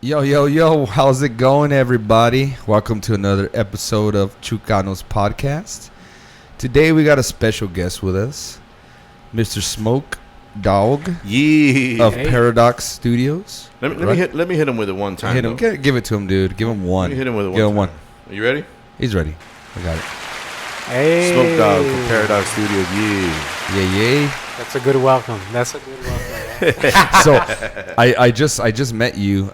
Yo, yo, yo, how's it going, everybody? Welcome to another episode of Chucano's Podcast. Today we got a special guest with us, Mr. Smoke Dog of Paradox Studios. Let me hit him with it one time. Hit him. Give it to him, dude. Give him one. Let me hit him with it one Give him time. one. Are you ready? He's ready. I got it. Hey. Smoke Dog from Paradox Studios. Yeah. That's a good welcome. So I just met you.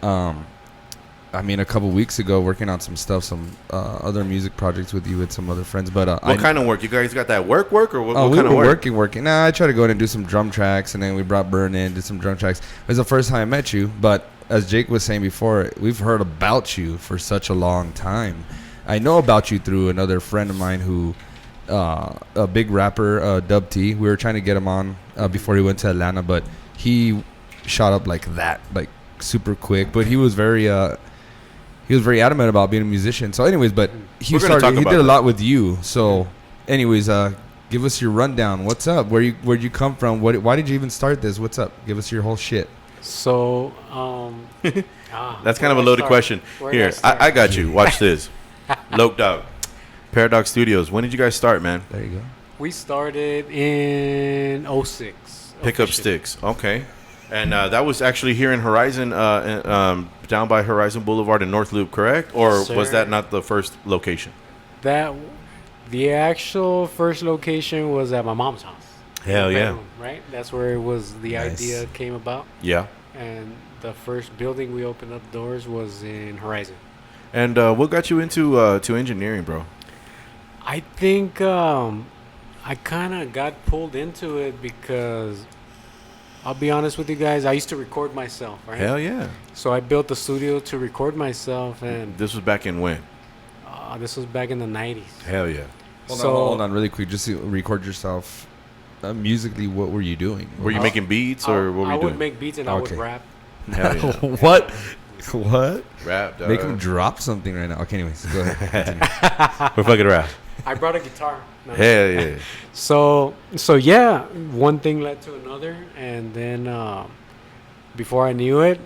A couple weeks ago, working on some stuff, some other music projects with you with some other friends. But what kind of work? You guys got that work or what we kind of were work? Working. Nah, I tried to go in and do some drum tracks, and then we brought Burn in, did some drum tracks. It was the first time I met you, but as Jake was saying before, we've heard about you for such a long time. I know about you through another friend of mine who, a big rapper, Dub T. We were trying to get him on before he went to Atlanta, but he shot up like that, like super quick. But he was very adamant about being a musician. So, anyways, but he did a lot with you. So, anyways, give us your rundown. What's up? Where'd you come from? Why did you even start this? What's up? Give us your whole shit. So, that's kind of a loaded question. Here, I got you. Watch this. Loke Dog, Paradox Studios. When did you guys start, man? There you go. We started in 06. Pick Up Sticks. Okay. And that was actually here in Horizon, down by Horizon Boulevard in North Loop, correct? Or was that not the first location? The actual first location was at my mom's house. Hell yeah. Right? That's where it was. The idea came about. Yeah. And the first building we opened up doors was in Horizon. And what got you into to engineering, bro? I think I kind of got pulled into it because I'll be honest with you guys, I used to record myself, right? Hell yeah. So I built a studio to record myself, and this was back in when? this was back in the 90s. Hell yeah. Hold on really quick. Just to record yourself musically, what were you doing? Were you making beats or what were you doing? I would make beats and I would rap. Hell yeah. What? Rap, dog. Make him drop something right now. Okay, anyways, go ahead. We're fucking rap. I brought a guitar. Hell yeah. So yeah, one thing led to another, and then before I knew it,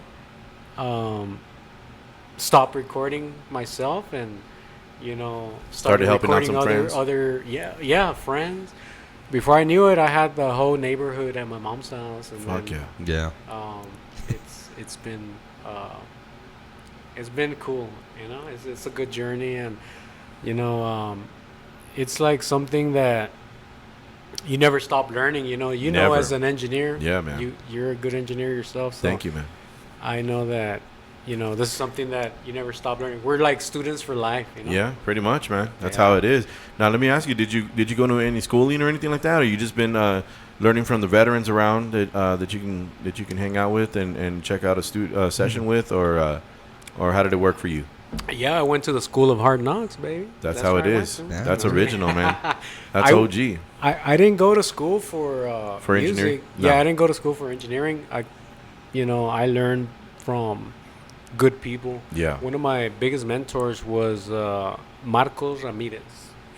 stopped recording myself, and started helping out some friends. Friends. Before I knew it, I had the whole neighborhood at my mom's house, and fuck yeah. It's been cool, It's a good journey, and it's like something that you never stop learning. Never. As an engineer, yeah, man, you're a good engineer yourself. So thank you, man. I know that this is something that you never stop learning. We're like students for life. Yeah, pretty much, man. That's how it is. Now, let me ask you: Did you go to any schooling or anything like that, or you just been learning from the veterans around that you can hang out with and check out a session with, or how did it work for you? Yeah, I went to the School of Hard Knocks, baby. That's how it is. Yeah. That's original, man. That's OG. I didn't go to school for music. Engineering. No. Yeah, I didn't go to school for engineering. I learned from good people. Yeah. One of my biggest mentors was Marcos Ramirez.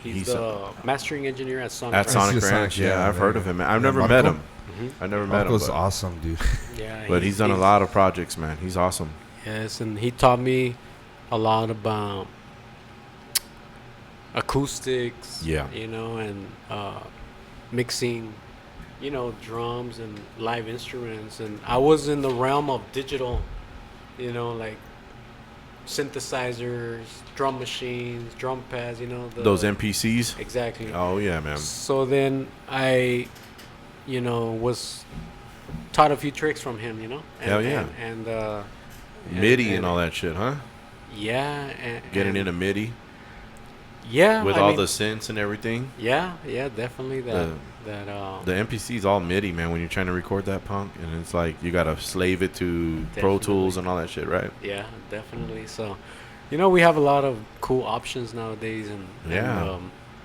He's the mastering engineer at Sonic. At Sonic Ranch, yeah, I've heard of him. I've never met him. Mm-hmm. I never met him. Marco's awesome, dude. Yeah, but he's done a lot of projects, man. He's awesome. Yes, and he taught me a lot about acoustics. Yeah. And mixing, drums and live instruments. And I was in the realm of digital, like synthesizers, drum machines, drum pads, those MPCs. Exactly. Oh yeah, man. So then I, was taught a few tricks from him, Hell yeah. And MIDI and all that shit, huh? Yeah. Getting into MIDI. Yeah. With all the synths and everything. Yeah, definitely the MPC's all MIDI, man, when you're trying to record that punk, and it's like you gotta slave it to Pro Tools and all that shit, right? Yeah, definitely. So, we have a lot of cool options nowadays, and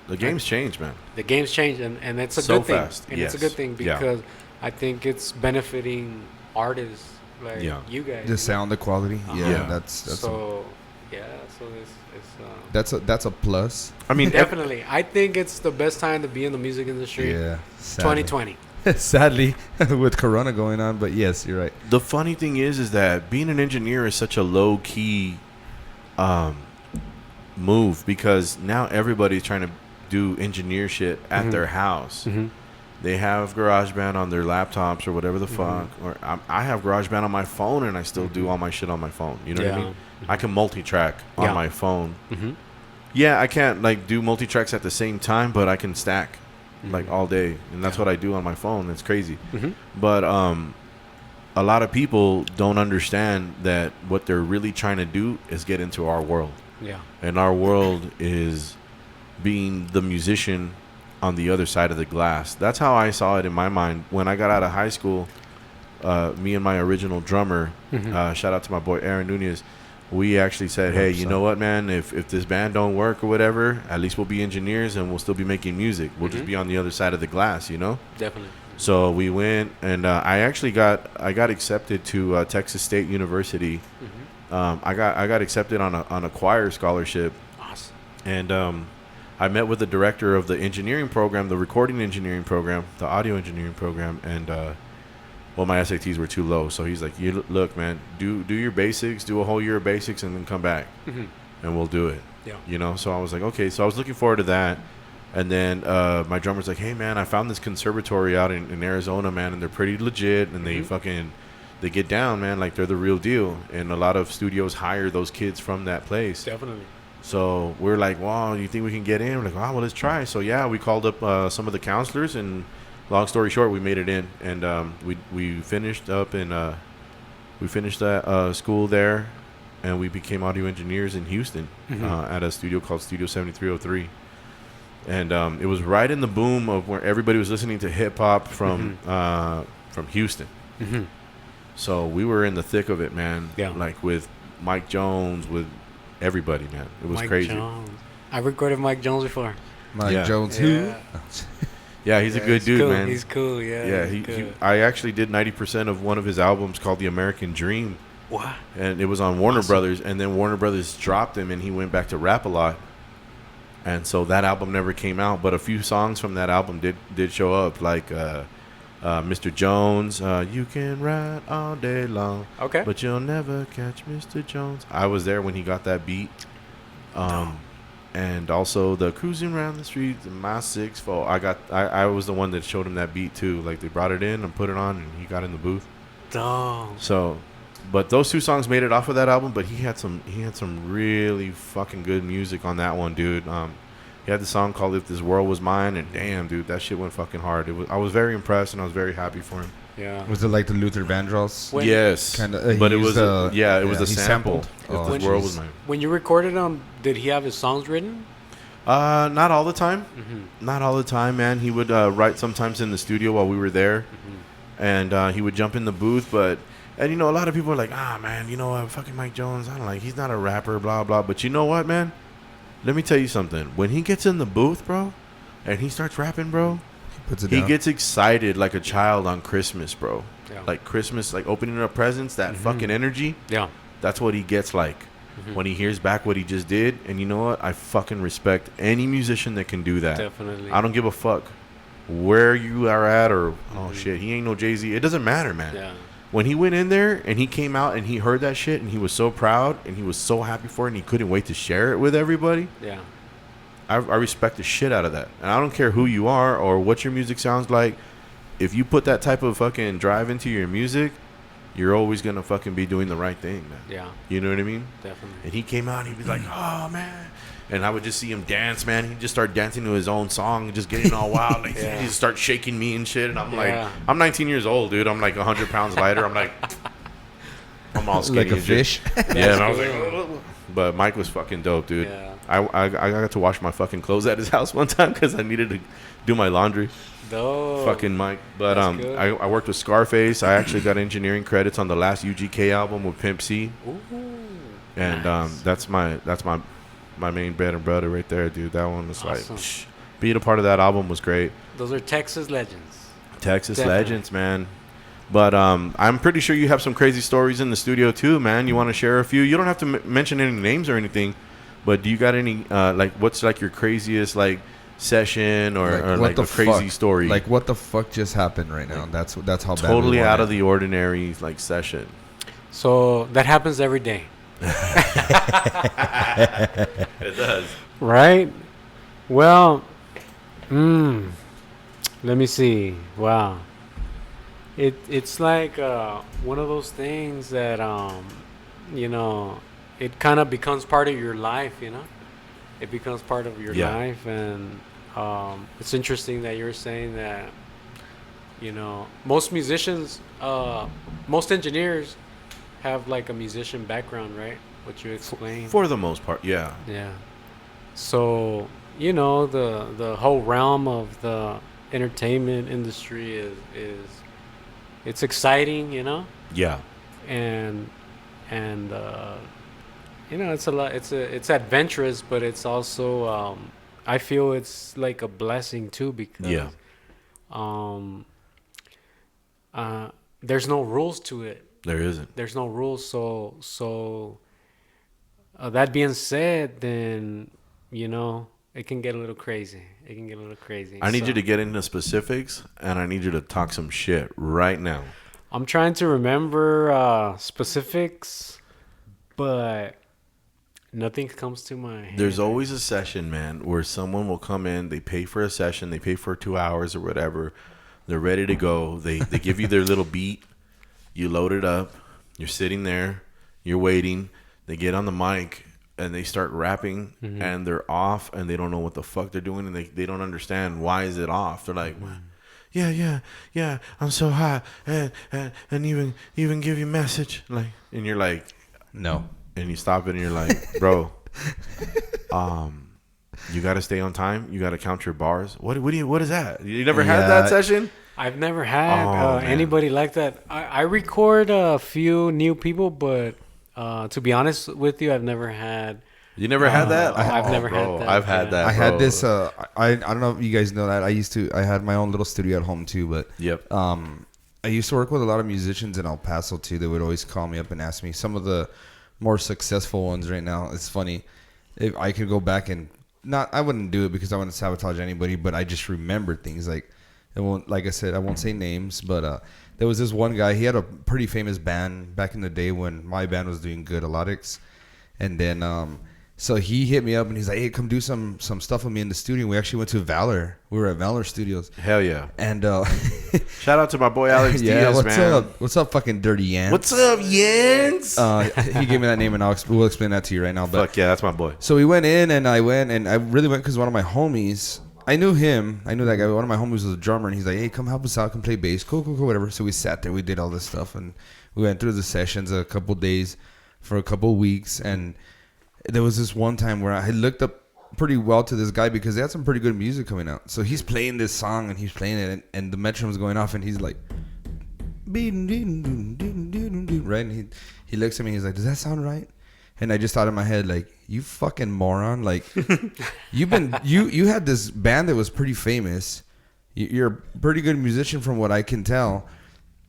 the game's changed, man. The game's changed, and it's a so good thing. Fast. And it's a good thing because I think it's benefiting artists like you guys. The sound, the quality. That's so. So it's that's a plus. I mean, definitely. I think it's the best time to be in the music industry. Yeah. 2020. Sadly, with Corona going on, but yes, you're right. The funny thing is that being an engineer is such a low key move, because now everybody's trying to do engineer shit at their house. They have GarageBand on their laptops or whatever the fuck. Or I have GarageBand on my phone, and I still do all my shit on my phone. You know what I mean? I can multi-track on my phone. Yeah, I can't like do multi-tracks at the same time, but I can stack like all day, and that's what I do on my phone. It's crazy. But a lot of people don't understand that what they're really trying to do is get into our world. Yeah. And our world is being the musician on the other side of the glass. That's how I saw it in my mind. When I got out of high school, me and my original drummer, shout out to my boy Aaron Nunez, we actually said, hey, you know what, man, if this band don't work or whatever, at least we'll be engineers and we'll still be making music. We'll just be on the other side of the glass, you know? Definitely. So we went, and I actually got accepted to Texas State University. I got accepted on a choir scholarship. Awesome. And I met with the director of the engineering program, the recording engineering program, the audio engineering program, and well, my SATs were too low. So he's like, "You look, man, do your basics, do a whole year of basics, and then come back, and we'll do it." Yeah. You know. So I was like, okay. So I was looking forward to that. And then my drummer's like, hey, man, I found this conservatory out in Arizona, man, and they're pretty legit, and they get down, man, like they're the real deal. And a lot of studios hire those kids from that place. Definitely. So we're like, wow, you think we can get in? We're like, wow, well, let's try. So, yeah, we called up some of the counselors, and long story short, we made it in. And we finished up in we finished that school there, and we became audio engineers in Houston at a studio called Studio 7303. And it was right in the boom of where everybody was listening to hip hop from Houston. So we were in the thick of it, man. Yeah. Like with Mike Jones, with everybody, man. It was Mike crazy. Jones. I recorded Mike Jones before. Mike Jones, who? Yeah, he's a good dude, cool. man. He's cool, yeah. Yeah, I actually did 90% of one of his albums called The American Dream. What? And it was on Warner Brothers, and then Warner Brothers dropped him, and he went back to rap a lot. And so that album never came out, but a few songs from that album did show up, like Mr. Jones, you can ride all day long, Okay. but you'll never catch Mr. Jones. I was there when he got that beat. And also the Cruising Around the Streets, my 6'4". I was the one that showed him that beat too. Like they brought it in and put it on, and he got in the booth. Dumb. So, but those two songs made it off of that album. But he had some really fucking good music on that one, dude. He had the song called "If This World Was Mine," and damn, dude, that shit went fucking hard. I was very impressed, and I was very happy for him. Yeah. Was it like the Luther Vandross? Yes, Kinda, but it was it was a he sample. sampled. If This World Was Mine. When you recorded him, did he have his songs written? Not all the time. Not all the time, man. He would write sometimes in the studio while we were there, and he would jump in the booth. And you know, a lot of people are like, man, you know, fucking Mike Jones. I don't like. He's not a rapper, blah blah. But you know what, man? Let me tell you something. When he gets in the booth, bro, and he starts rapping, bro, he gets excited like a child on Christmas, bro. Yeah. Like Christmas, like opening up presents. That fucking energy. Yeah. That's what he gets like. When he hears back what he just did. And you know what? I fucking respect any musician that can do that. Definitely. I don't give a fuck where you are at or, oh, shit, he ain't no Jay-Z. It doesn't matter, man. Yeah. When he went in there and he came out and he heard that shit and he was so proud and he was so happy for it and he couldn't wait to share it with everybody. Yeah. I respect the shit out of that. And I don't care who you are or what your music sounds like. If you put that type of fucking drive into your music, you're always going to fucking be doing the right thing, man. Yeah. You know what I mean? Definitely. And he came out and he'd be like, oh, man. And I would just see him dance, man. He'd just start dancing to his own song and just getting all wild. Like, he'd just start shaking me and shit. And I'm like, I'm 19 years old, dude. I'm like 100 pounds lighter. I'm like, I'm all skinny. Like a fish. Yeah, and I was like, but Mike was fucking dope, dude. Yeah. I got to wash my fucking clothes at his house one time because I needed to do my laundry. Dope. Fucking Mike. But Good. I worked with Scarface. I actually got engineering credits on the last UGK album with Pimp C. Ooh, And nice. that's my main bread and butter right there, dude. That one was Awesome. like, being a part of that album was great. Those are Texas legends. Texas Definitely. legends, man. But I'm pretty sure you have some crazy stories in the studio too, man. You want to share a few? You don't have to mention any names or anything, but do you got any like what's like your craziest like session or what like a crazy story. Like what the fuck just happened right now? That's how bad. Totally out of the ordinary like session. So that happens every day. It does. Right? Well, let me see. Wow. It's like one of those things that you know, it kind of becomes part of your life, you know? It becomes part of your life, and it's interesting that you're saying that, you know, most musicians, most engineers have like a musician background, right? What you explained. For the most part, yeah. Yeah. So, you know, the whole realm of the entertainment industry is it's exciting, you know? Yeah. And you know, it's a lot, it's adventurous, but it's also I feel it's like a blessing too, because there's no rules to it. There isn't. There's no rules. So that being said, then, you know, it can get a little crazy. I need you to get into specifics, and I need you to talk some shit right now. I'm trying to remember specifics, but nothing comes to my head. There's always a session, man, where someone will come in, they pay for a session, they pay for 2 hours or whatever. They're ready to go. They give you their little beat. You load it up. You're sitting there. You're waiting. They get on the mic and they start rapping, and they're off, and they don't know what the fuck they're doing, and they don't understand why is it off. They're like, yeah, I'm so hot, and even give you message, like, and you're like, no, and you stop it, and you're like, bro, you got to stay on time. You got to count your bars. What is that? You never had that session? I've never had anybody like that. I record a few new people, but to be honest with you, I've never had. You never had that? I've never had that. I've had that. I had this. I don't know if you guys know that. I had my own little studio at home too, but yep. I used to work with a lot of musicians in El Paso too. They would always call me up and ask me. Some of the more successful ones right now. It's funny. If I could go back and I wouldn't do it because I wouldn't sabotage anybody, but I just remember things like. Like I said, I won't say names, but there was this one guy. He had a pretty famous band back in the day when my band was doing good, Elotix. And then, so he hit me up and he's like, "Hey, come do some stuff with me in the studio." We actually went to Valor. We were at Valor Studios. Hell yeah! And shout out to my boy Alex Diaz, what's man. Up? What's up, fucking Dirty Yance? What's up, Yance? He gave me that name, and we'll explain that to you right now. But fuck yeah, that's my boy. So we went in, and I really went because one of my homies. I knew him. I knew that guy. One of my homies was a drummer, and he's like, "Hey, come help us out. Come play bass. Cool, whatever." So we sat there. We did all this stuff, and we went through the sessions a couple days for a couple weeks. And there was this one time where I looked up pretty well to this guy because they had some pretty good music coming out. So he's playing this song, and he's playing it, and the metronome's going off, and he's like, right? And he looks at me. He's like, "Does that sound right?" And I just thought in my head, like, you fucking moron. Like, you had this band that was pretty famous. You're a pretty good musician from what I can tell.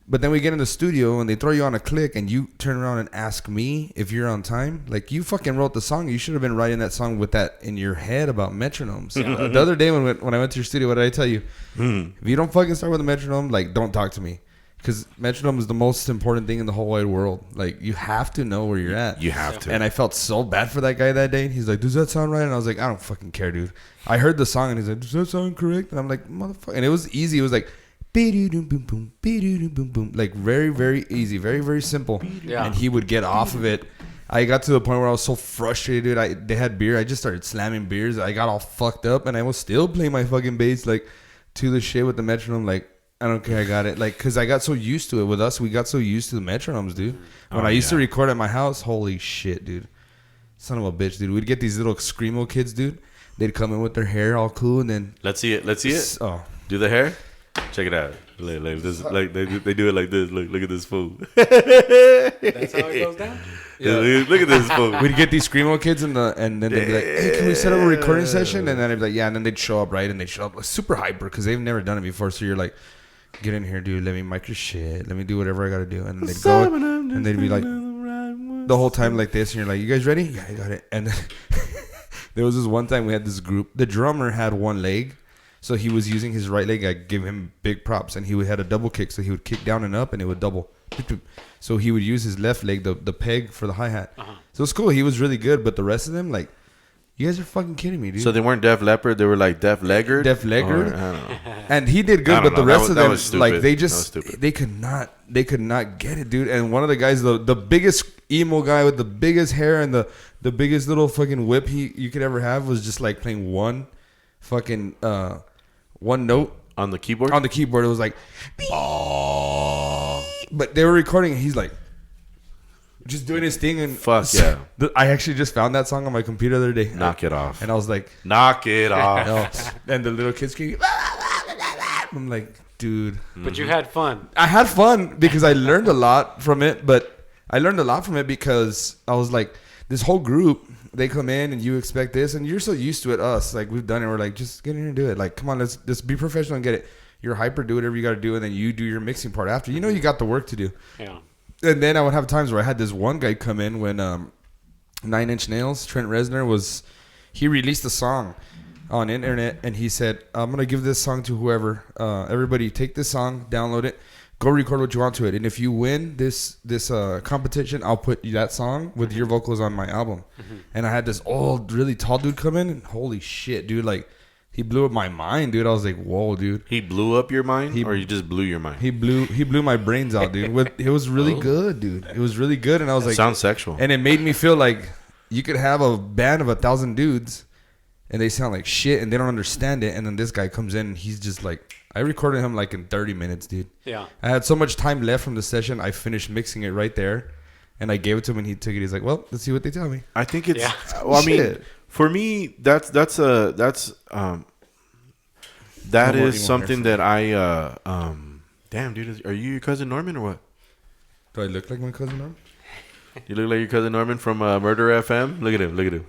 But then we get in the studio and they throw you on a click and you turn around and ask me if you're on time. Like, you fucking wrote the song. You should have been writing that song with that in your head about metronomes. The other day when I went to your studio, what did I tell you? If you don't fucking start with a metronome, like, don't talk to me. Because metronome is the most important thing in the whole wide world. Like, you have to know where you're at. You have to. And I felt so bad for that guy that day. He's like, "Does that sound right?" And I was like, "I don't fucking care, dude." I heard the song and he's like, "Does that sound correct?" And I'm like, "Motherfucker." And it was easy. It was like, boom, boom. Like, very, very easy. Very, very simple. Yeah. And he would get off of it. I got to the point where I was so frustrated, dude. They had beer. I just started slamming beers. I got all fucked up. And I was still playing my fucking bass, like, to the shit with the metronome, like, I don't care. I got it. Like, because I got so used to it. With us, we got so used to the metronomes, dude. When I used to record at my house, holy shit, dude. Son of a bitch, dude. We'd get these little screamo kids, dude. They'd come in with their hair all cool, and then... Let's see it. Oh. Do the hair? Check it out. Like this, like they do it like this. Look at this fool. That's how it goes down? Yeah. Look at this fool. We'd get these screamo kids, and then they'd be like, "Hey, can we set up a recording session?" And then I'd be like, "Yeah." And then they'd show up, right? And they'd show up super hyper because they've never done it before. So you're like... Get in here, dude. Let me mic your shit. Let me do whatever I gotta do. And they'd go, and they'd be like, the whole time like this. And you're like, "You guys ready?" "Yeah, I got it." And There was this one time we had this group. The drummer had one leg, so he was using his right leg. I give him big props, and he had a double kick, so he would kick down and up, and it would double. So he would use his left leg, the peg for the hi-hat. So it's cool. He was really good, but the rest of them, like, you guys are fucking kidding me, dude. So they weren't Def Leppard, they were like Def Leggard? Def Leggard. I don't know. And he did good, but the rest of them, like, they just, stupid. they could not get it, dude. And one of the guys, the biggest emo guy with the biggest hair and the biggest little fucking whip you could ever have was just like playing one note on the keyboard. On the keyboard, it was like, but they were recording, and he's like, just doing his thing. And fuck yeah! I actually just found that song on my computer the other day. Knock it off. And I was like, knock it off. And the little kids screaming. I'm like, dude. But you had fun. I had fun because I learned a lot from it. But I learned a lot from it because I was like, this whole group, they come in and you expect this, and you're so used to it. Us, like, we've done it. We're like, just get in here and do it. Like, come on, let's be professional and get it. You're hyper, do whatever you got to do, and then you do your mixing part after. You know, you got the work to do. Yeah. And then I would have times where I had this one guy come in when 9 Inch Nails, Trent Reznor, he released a song on internet, and he said, I'm going to give this song to whoever. Everybody take this song, download it, go record what you want to it. And if you win this competition, I'll put that song with your vocals on my album. And I had this old, really tall dude come in, and holy shit, dude, like, he blew up my mind, dude. I was like, whoa, dude. He blew up your mind, or you just blew your mind? He blew my brains out, dude. It was really good, dude. It was really good, and I was like, sounds sexual. And it made me feel like you could have a band of 1,000 dudes, and they sound like shit, and they don't understand it. And then this guy comes in, and he's just like, I recorded him like in 30 minutes, dude. Yeah. I had so much time left from the session. I finished mixing it right there, and I gave it to him, and he took it. He's like, well, let's see what they tell me. I think it's. Yeah. Well, I mean, for me, that is something that I damn, dude, are you your cousin Norman or what? Do I look like my cousin Norman? You look like your cousin Norman from Murder FM. Look at him.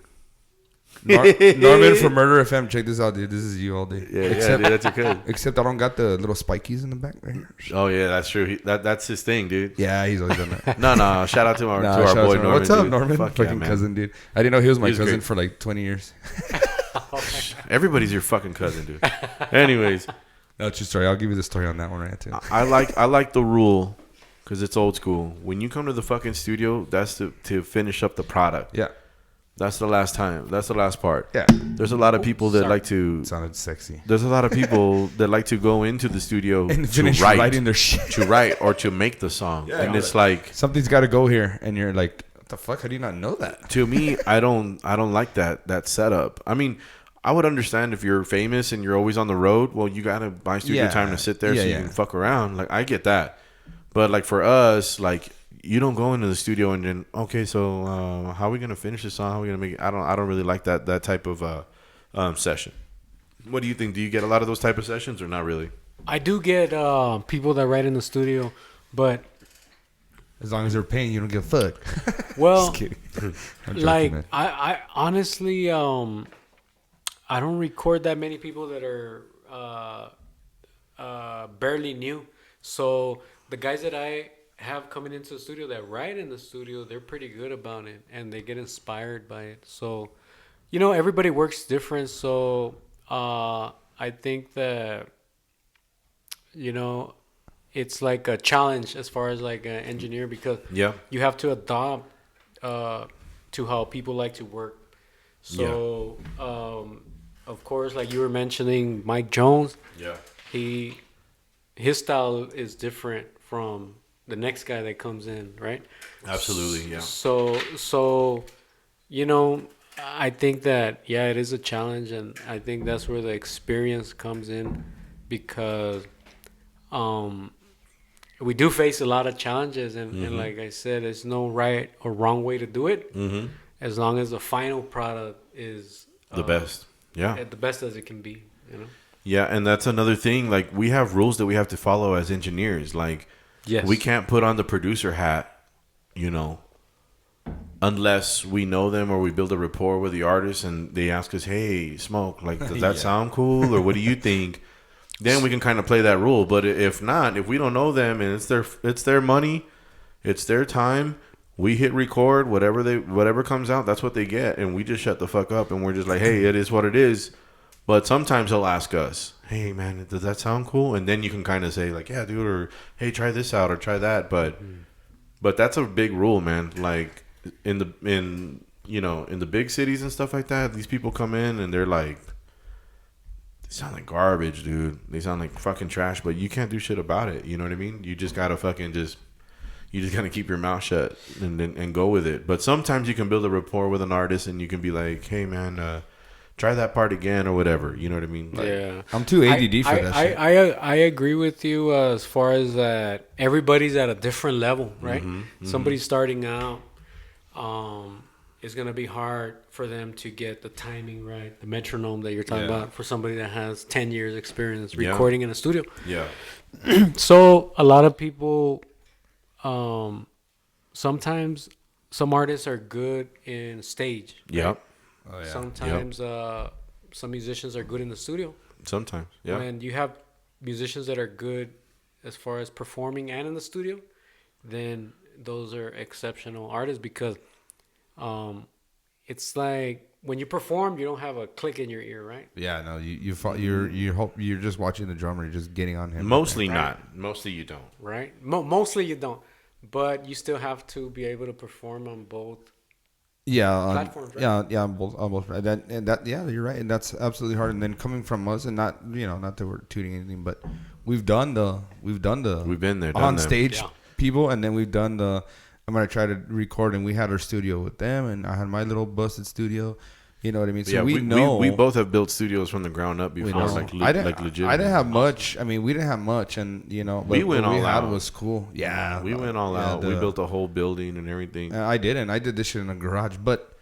Norman from Murder FM. Check this out, dude. This is you all day. Yeah, dude, that's your cousin. Except I don't got the little spikies in the back right here. Oh yeah, that's true. That's his thing, dude. Yeah, he's always done that. No. Shout out to our boy Norman. What's up, dude. Norman? Fuck Fucking yeah, cousin, dude. I didn't know he was my cousin great. for like 20 years. Everybody's your fucking cousin, dude. Anyways, no, true story. I'll give you the story on that one right too. I like the rule because it's old school. When you come to the fucking studio, that's to finish up the product. Yeah. That's the last time. That's the last part. Yeah. There's a lot of people that like to. It sounded sexy. There's a lot of people that like to go into the studio And to finish write, writing their shit. to write or to make the song, Yeah, and it's like something's got to go here, and you're like, what the fuck? How do you not know that? to me, I don't like that setup. I mean, I would understand if you're famous and you're always on the road. Well, you gotta buy studio time to sit there so you can fuck around. Like, I get that, but like for us, like, you don't go into the studio and then, okay, so how are we gonna finish this song? How are we gonna make it? I don't really like that type of session. What do you think? Do you get a lot of those type of sessions or not really? I do get people that write in the studio, but As long as they're paying, you don't give a fuck. well, Just kidding. I'm joking, like man. I honestly I don't record that many people that are barely new. So the guys that I have coming into the studio that write in the studio, they're pretty good about it and they get inspired by it. So, you know, everybody works different. So I think that, you know, it's like a challenge as far as like an engineer because you have to adopt to how people like to work. So, of course, like you were mentioning, Mike Jones. Yeah. His style is different from the next guy that comes in, right? Absolutely, yeah. So, you know, I think that it is a challenge, and I think that's where the experience comes in because we do face a lot of challenges, and like I said, there's no right or wrong way to do it, as long as the final product is the best. Yeah, the best as it can be, you know. Yeah, and that's another thing. Like, we have rules that we have to follow as engineers. Like, we can't put on the producer hat, you know, unless we know them or we build a rapport with the artist and they ask us, "Hey, Smoke, like, does that sound cool, or what do you think?" Then we can kind of play that rule. But if not, if we don't know them and it's their money, it's their time, We hit record, whatever comes out, that's what they get, and we just shut the fuck up, and we're just like, hey, it is what it is. But sometimes they'll ask us, hey man, does that sound cool? And then you can kind of say like, yeah, dude, or hey, try this out or try that. But that's a big rule, man. Like in the big cities and stuff like that, these people come in and they're like, they sound like garbage, dude. They sound like fucking trash, but you can't do shit about it. You know what I mean? You just gotta fucking you just gotta keep your mouth shut and go with it. But sometimes you can build a rapport with an artist and you can be like, hey man, try that part again or whatever. You know what I mean? Like, yeah. I'm too ADD for that shit. I agree with you as far as that everybody's at a different level, right? Somebody starting out, it's going to be hard for them to get the timing right, the metronome that you're talking about, for somebody that has 10 years experience recording in a studio. Yeah. So a lot of people, sometimes some artists are good in stage. Yep. Right? Oh, yeah. Sometimes some musicians are good in the studio. Sometimes, yeah. When you have musicians that are good as far as performing and in the studio, then those are exceptional artists because it's like when you perform, you don't have a click in your ear, right? Yeah, no, you're just watching the drummer, you're just getting on him. Mostly not. Mostly you don't. Right? Mostly you don't. But you still have to be able to perform on both. Platforms, right? Yeah, on both. You're right, and that's absolutely hard. And then coming from us, and not that we're tooting anything, but we've been there, on stage people, and then we've done the. I'm gonna try to record, and we had our studio with them, and I had my little busted studio. You know what I mean? So we both have built studios from the ground up before, like legit. I didn't have much. I mean, we didn't have much, and but we went all out. It was cool. Yeah, we went all out. We built a whole building and everything. I didn't. I did this shit in a garage, but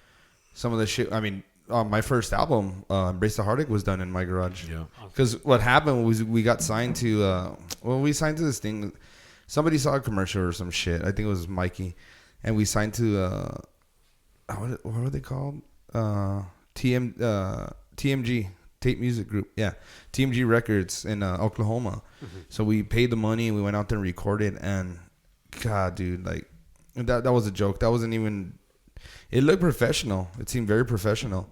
some of the shit. I mean, my first album, Embrace the Heartache, was done in my garage. Yeah. Because what happened was we got signed to. We signed to this thing. Somebody saw a commercial or some shit. I think it was Mikey, and we signed to. What are they called? TMG, Tape Music Group. Yeah. TMG Records in Oklahoma. So we paid the money and we went out there and recorded, and God, dude, like that was a joke. That wasn't even, it looked professional. It seemed very professional.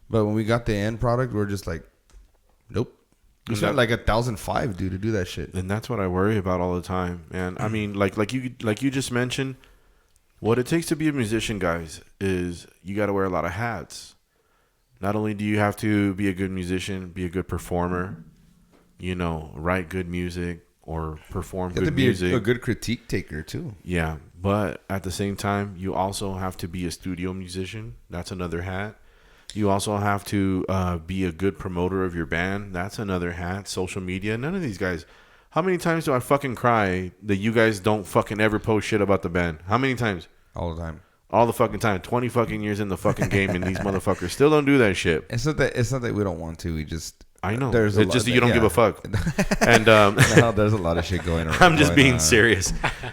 But when we got the end product, we were just like, nope. We spent like $1,005, dude, to do that shit. And that's what I worry about all the time, man. I mean, like you just mentioned, what it takes to be a musician, guys, is you got to wear a lot of hats. Not only do you have to be a good musician, be a good performer, write good music or perform good music. You have to be a good critique taker too. Yeah, but at the same time, you also have to be a studio musician. That's another hat. You also have to be a good promoter of your band. That's another hat. Social media. None of these guys. How many times do I fucking cry that you guys don't fucking ever post shit about the band? How many times? All the time. All the fucking time. 20 fucking years in the fucking game, and these motherfuckers still don't do that shit. It's not that we don't want to. We just. I know. It's just that you don't give a fuck. And no, there's a lot of shit going on. I'm just being serious.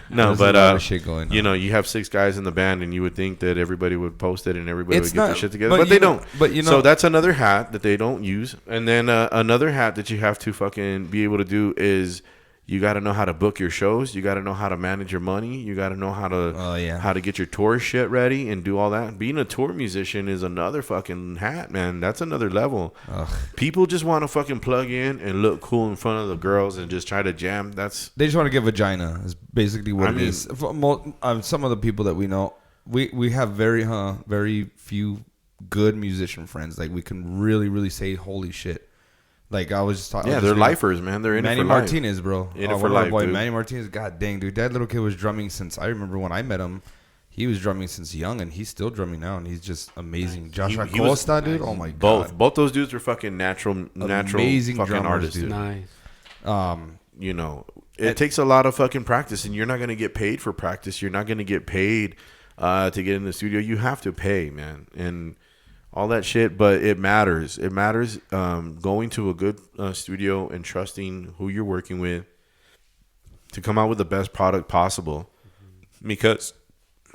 No, there's a lot of shit going on. You have 6 guys in the band, and you would think that everybody would post it and everybody would get their shit together, but they don't. So that's another hat that they don't use. And then another hat that you have to fucking be able to do is. You got to know how to book your shows. You got to know how to manage your money. You got to know how to get your tour shit ready and do all that. Being a tour musician is another fucking hat, man. That's another level. Ugh. People just want to fucking plug in and look cool in front of the girls and just try to jam. They just want to get vagina. Is basically what it is. Some of the people that we know, we have very few good musician friends. Like we can really, really say holy shit. Like I was just talking. Yeah, they're lifers, man. They're in it for life. Manny Martinez, bro. In it for life, boy, dude. Manny Martinez. God dang, dude. That little kid was drumming since I remember when I met him. He was drumming since young, and he's still drumming now, and he's just amazing. Josh Acosta, dude. Oh my god. Both those dudes were fucking natural, amazing fucking drummers, artists, dude. Nice. It takes a lot of fucking practice, and you're not gonna get paid for practice. You're not gonna get paid to get in the studio. You have to pay, man, and. All that shit, but it matters. It matters going to a good studio and trusting who you're working with to come out with the best product possible. Because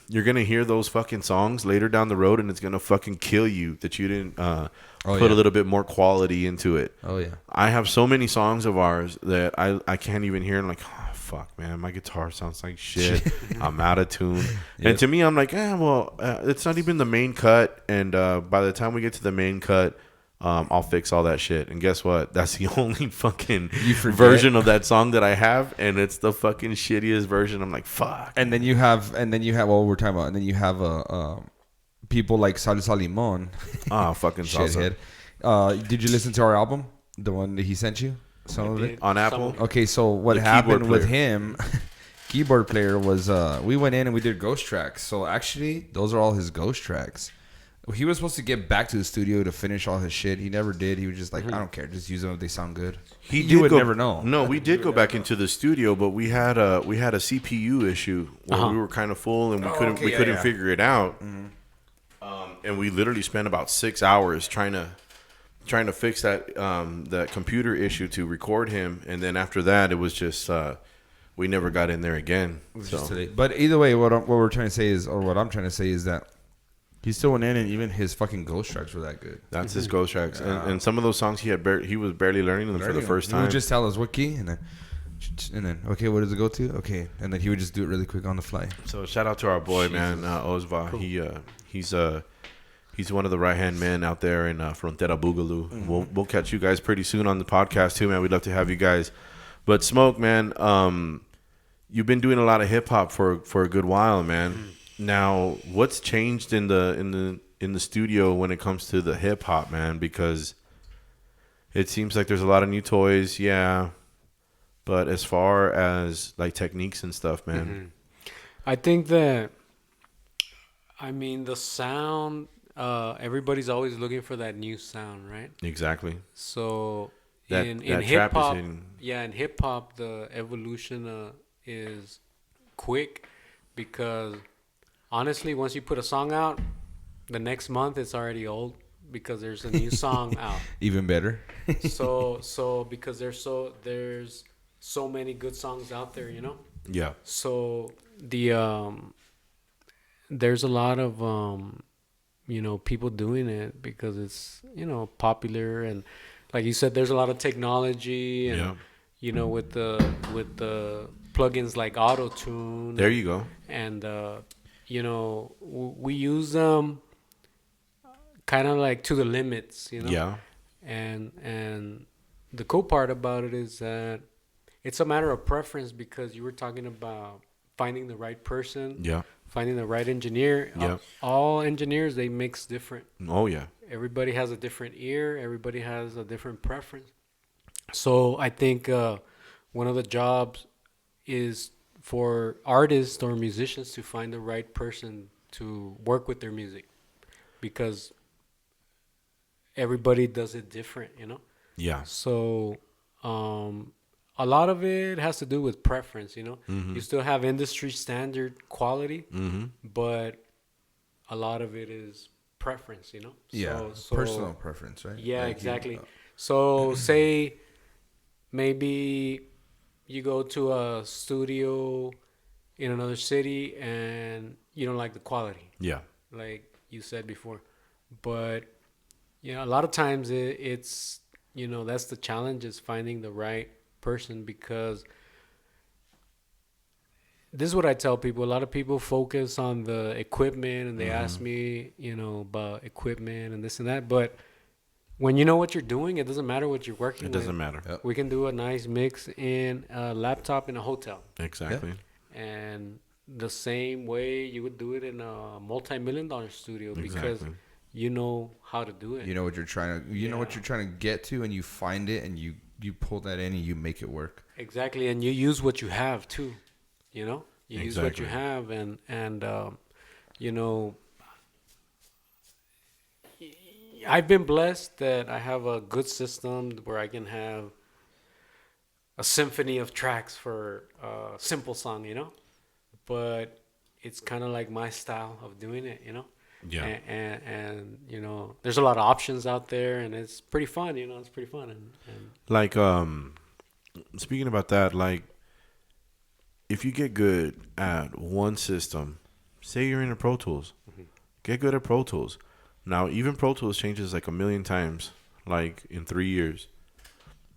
you're going to hear those fucking songs later down the road and it's going to fucking kill you that you didn't put a little bit more quality into it. Oh, yeah. I have so many songs of ours that I can't even hear. I'm like, oh, fuck, man, my guitar sounds like shit. I'm out of tune. And to me, I'm like, it's not even the main cut. And by the time we get to the main cut, I'll fix all that shit. And guess what? That's the only fucking version of that song that I have, and it's the fucking shittiest version. I'm like, fuck. And then you have well, we're talking about, and then you have people like Salsa Limon. Fucking salsa. Shithead. Did you listen to our album, the one that he sent you? Some of it on Apple. Okay, so what happened with him? Keyboard player was we went in and we did ghost tracks. So actually, those are all his ghost tracks. He was supposed to get back to the studio to finish all his shit. He never did. He was just like, I don't care, just use them if they sound good. You would never know. No, we did go back into the studio, but we had a CPU issue where we were kind of full and we couldn't figure it out. And we literally spent about 6 hours trying to fix that computer issue to record him, and then after that, it was just we never got in there again. But either way, what we're trying to say is, or what I'm trying to say is that he still went in, and even his fucking ghost tracks were that good. That's his ghost tracks, and some of those songs he was barely learning them for the first time. He would just tell us what key, and then okay, what does it go to? Okay, and then he would just do it really quick on the fly. So shout out to our boy, man, Ozva. Cool. He's one of the right-hand men out there in Frontera Boogaloo. Mm-hmm. We'll catch you guys pretty soon on the podcast too, man. We'd love to have you guys. But Smoke, man, you've been doing a lot of hip hop for a good while, man. Mm-hmm. Now, what's changed in the studio when it comes to the hip hop, man? Because it seems like there's a lot of new toys, yeah. But as far as like techniques and stuff, man, I think that, the sound. Everybody's always looking for that new sound, right? Exactly. So in hip hop, in hip hop, the evolution is quick because honestly, once you put a song out, the next month it's already old because there's a new song out. Even better. so because there's so many good songs out there, you know. Yeah. So there's a lot of people doing it because it's, popular, and like you said, there's a lot of technology and, with the plugins like Auto-Tune. There you go. And, we use them kind of like to the limits, Yeah. And the cool part about it is that it's a matter of preference because you were talking about finding the right person. Yeah. Finding the right engineer. Yeah. All engineers, they mix different. Oh, yeah. Everybody has a different ear. Everybody has a different preference. So I think one of the jobs is for artists or musicians to find the right person to work with their music because everybody does it different, Yeah. So a lot of it has to do with preference, Mm-hmm. You still have industry standard quality, but a lot of it is preference, Yeah, so personal preference, right? Yeah, like exactly. So say maybe you go to a studio in another city and you don't like the quality. Yeah. Like you said before. But, a lot of times it's, that's the challenge is finding the right person because this is what I tell people. A lot of people focus on the equipment and they ask me, about equipment and this and that. But when you know what you're doing, it doesn't matter what you're working with. It doesn't matter. Yep. We can do a nice mix in a laptop in a hotel. Exactly. Yep. And the same way you would do it in a multi-million-dollar studio because you know how to do it. You know what you're trying to, know what you're trying to get to, and you find it, and you pull that in and you make it work. Exactly, and you use what you have too. You use what you have, and I've been blessed that I have a good system where I can have a symphony of tracks for a simple song, but it's kind of like my style of doing it, Yeah. And there's a lot of options out there, and it's pretty fun, it's pretty fun. And like, speaking about that, like, if you get good at one system, say you're in a Pro Tools, get good at Pro Tools. Now, even Pro Tools changes like a million times, like in 3 years.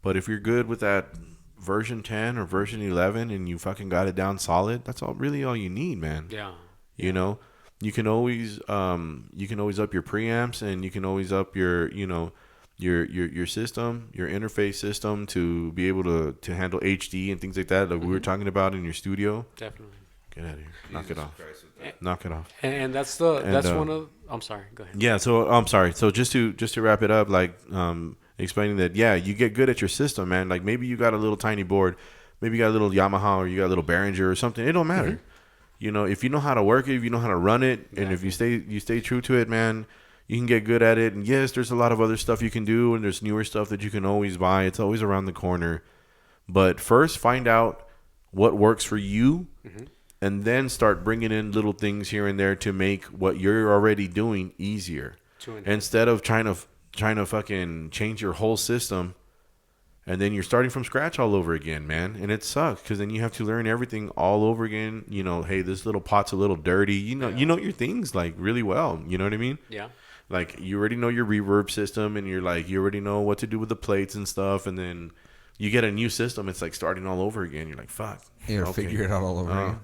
But if you're good with that version 10 or version 11 and you fucking got it down solid, that's really all you need, man. Yeah. You know, you can always up your preamps, and you can always up your, you know, your system, your interface system, to be able to handle HD and things like that we were talking about in your studio. Definitely. Get out of here. Knock it off. Knock it off. And that's one of. I'm sorry. Go ahead. Yeah. So I'm sorry. So just to wrap it up, like explaining that, yeah, you get good at your system, man. Like maybe you got a little tiny board, maybe you got a little Yamaha, or you got a little Behringer or something. It don't matter. You know, if you know how to work it, if you know how to run it, and if you stay true to it, man, you can get good at it. And yes, there's a lot of other stuff you can do, and there's newer stuff that you can always buy. It's always around the corner. But first, find out what works for you, and then start bringing in little things here and there to make what you're already doing easier. Instead of trying to fucking change your whole system, and then you're starting from scratch all over again, man. And it sucks, because then you have to learn everything all over again. You know, hey, this little pot's a little dirty. You know your things like really well. You know what I mean? Yeah. Like you already know your reverb system, and you already know what to do with the plates and stuff. And then you get a new system, it's like starting all over again. You're like, fuck. You gotta figure it out all over again.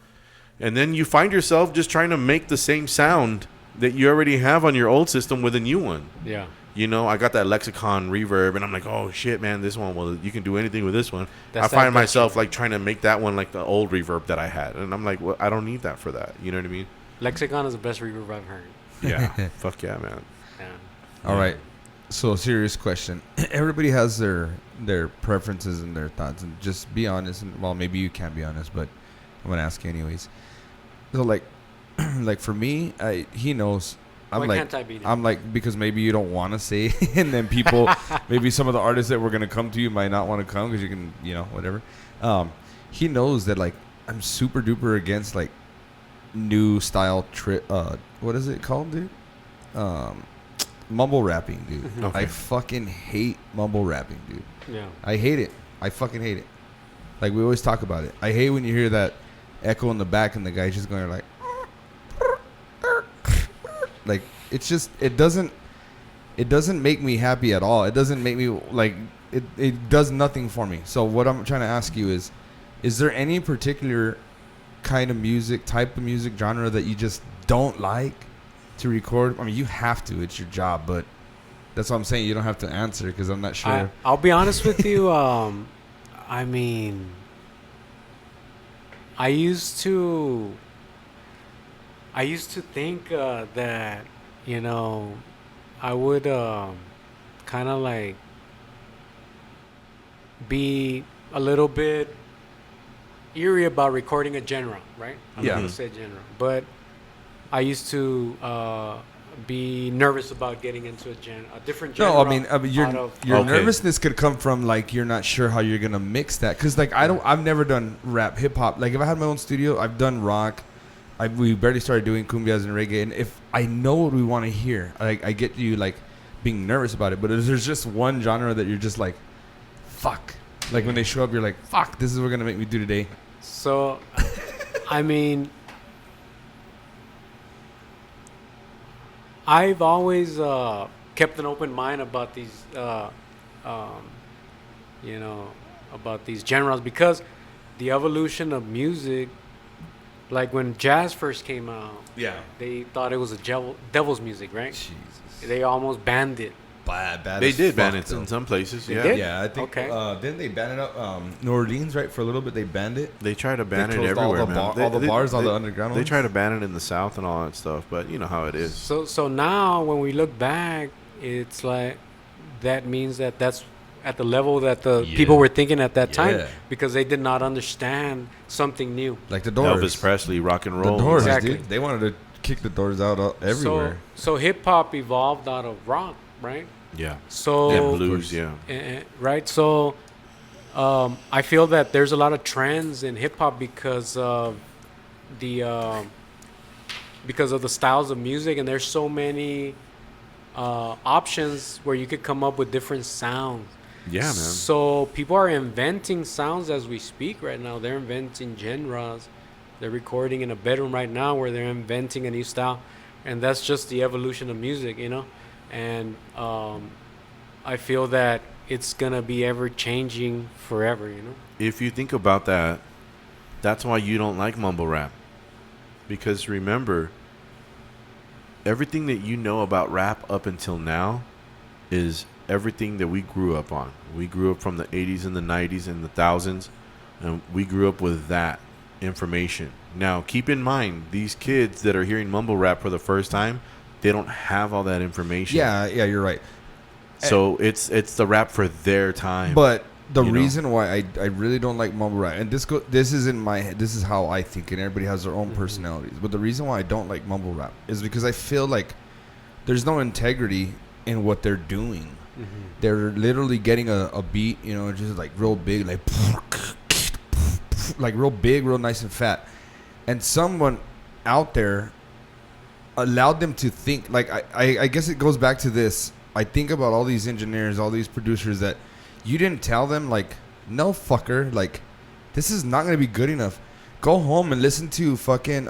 And then you find yourself just trying to make the same sound that you already have on your old system with a new one. Yeah. You know, I got that Lexicon reverb, and I'm like, oh shit, man, this one, well, you can do anything with this one. I find myself like trying to make that one like the old reverb that I had, and I'm like, well, I don't need that for that. You know what I mean? Lexicon is the best reverb I've heard. Yeah, fuck yeah, man. Yeah. All right. So, serious question. Everybody has their preferences and their thoughts, and just be honest. And well, maybe you can't be honest, but I'm gonna ask you anyways. So, like for me, he knows. I'm like, because maybe you don't want to say, and then people, maybe some of the artists that were going to come to you might not want to come because you can, you know, whatever. He knows that, like, I'm super duper against, like, new style what is it called, dude? Mumble rapping, dude. Okay. I fucking hate mumble rapping, dude. Yeah. I hate it. I fucking hate it. Like, we always talk about it. I hate when you hear that echo in the back and the guy's just going like, like, it's just, it doesn't make me happy at all. It doesn't make me, like, it does nothing for me. So what I'm trying to ask you is there any particular kind of music, type of music, genre that you just don't like to record? I mean, you have to. It's your job, but that's what I'm saying. You don't have to answer because I'm not sure. I'll be honest with you. I mean, I used to think that, you know, I would kind of like be a little bit eerie about recording a genre, right? I'm not going to say genre, but I used to be nervous about getting into a different genre. No, I mean your nervousness could come from, like, you're not sure how you're going to mix that. Because, like, I've never done rap, hip-hop. Like, if I had my own studio, I've done rock. We barely started doing cumbias and reggae, and if I know what we want to hear, I get you, like, being nervous about it. But if there's just one genre that you're just like, fuck. Like, when they show up, you're like, fuck, this is what we're going to make me do today. So, I mean, I've always kept an open mind about these, you know, about these genres, because the evolution of music. Like when jazz first came out, they thought it was a devil's music, right? Jesus. They almost banned it. They did ban it in some places. Yeah, I think. Okay. Didn't they ban it up New Orleans, right? For a little bit, they banned it. They tried to ban it everywhere, all the bars, all the underground ones. They tried to ban it in the South and all that stuff, but you know how it is. So now when we look back, it's like that means that that's at the level that the people were thinking at that time, because they did not understand something new. Like the Doors. Elvis Presley, rock and roll. The Doors, exactly. Dude. They wanted to kick the Doors out everywhere. So hip-hop evolved out of rock, right? Yeah. So and blues, right? So I feel that there's a lot of trends in hip-hop because of the styles of music, and there's so many options where you could come up with different sounds. Yeah, man. So people are inventing sounds as we speak right now. They're inventing genres. They're recording in a bedroom right now where they're inventing a new style. And that's just the evolution of music, you know? And I feel that it's gonna be ever changing forever. If you think about that, that's why you don't like mumble rap. Because remember, everything that you know about rap up until now is everything that we grew up on. We grew up from the 80s and the 90s and the thousands, and we grew up with that information. Now, keep in mind, these kids that are hearing mumble rap for the first time, they don't have all that information. Yeah, you're right. So it's the rap for their time. But the reason why I really don't like mumble rap, and this is in my head, this is how I think, and everybody has their own personalities. But the reason why I don't like mumble rap is because I feel like there's no integrity in what they're doing. They're literally getting a beat, just like real big, like real big, real nice and fat, and someone out there allowed them to think. Like I guess it goes back to this. I think about all these engineers, all these producers that you didn't tell them, like, no, fucker, like, this is not gonna be good enough. Go home and listen to fucking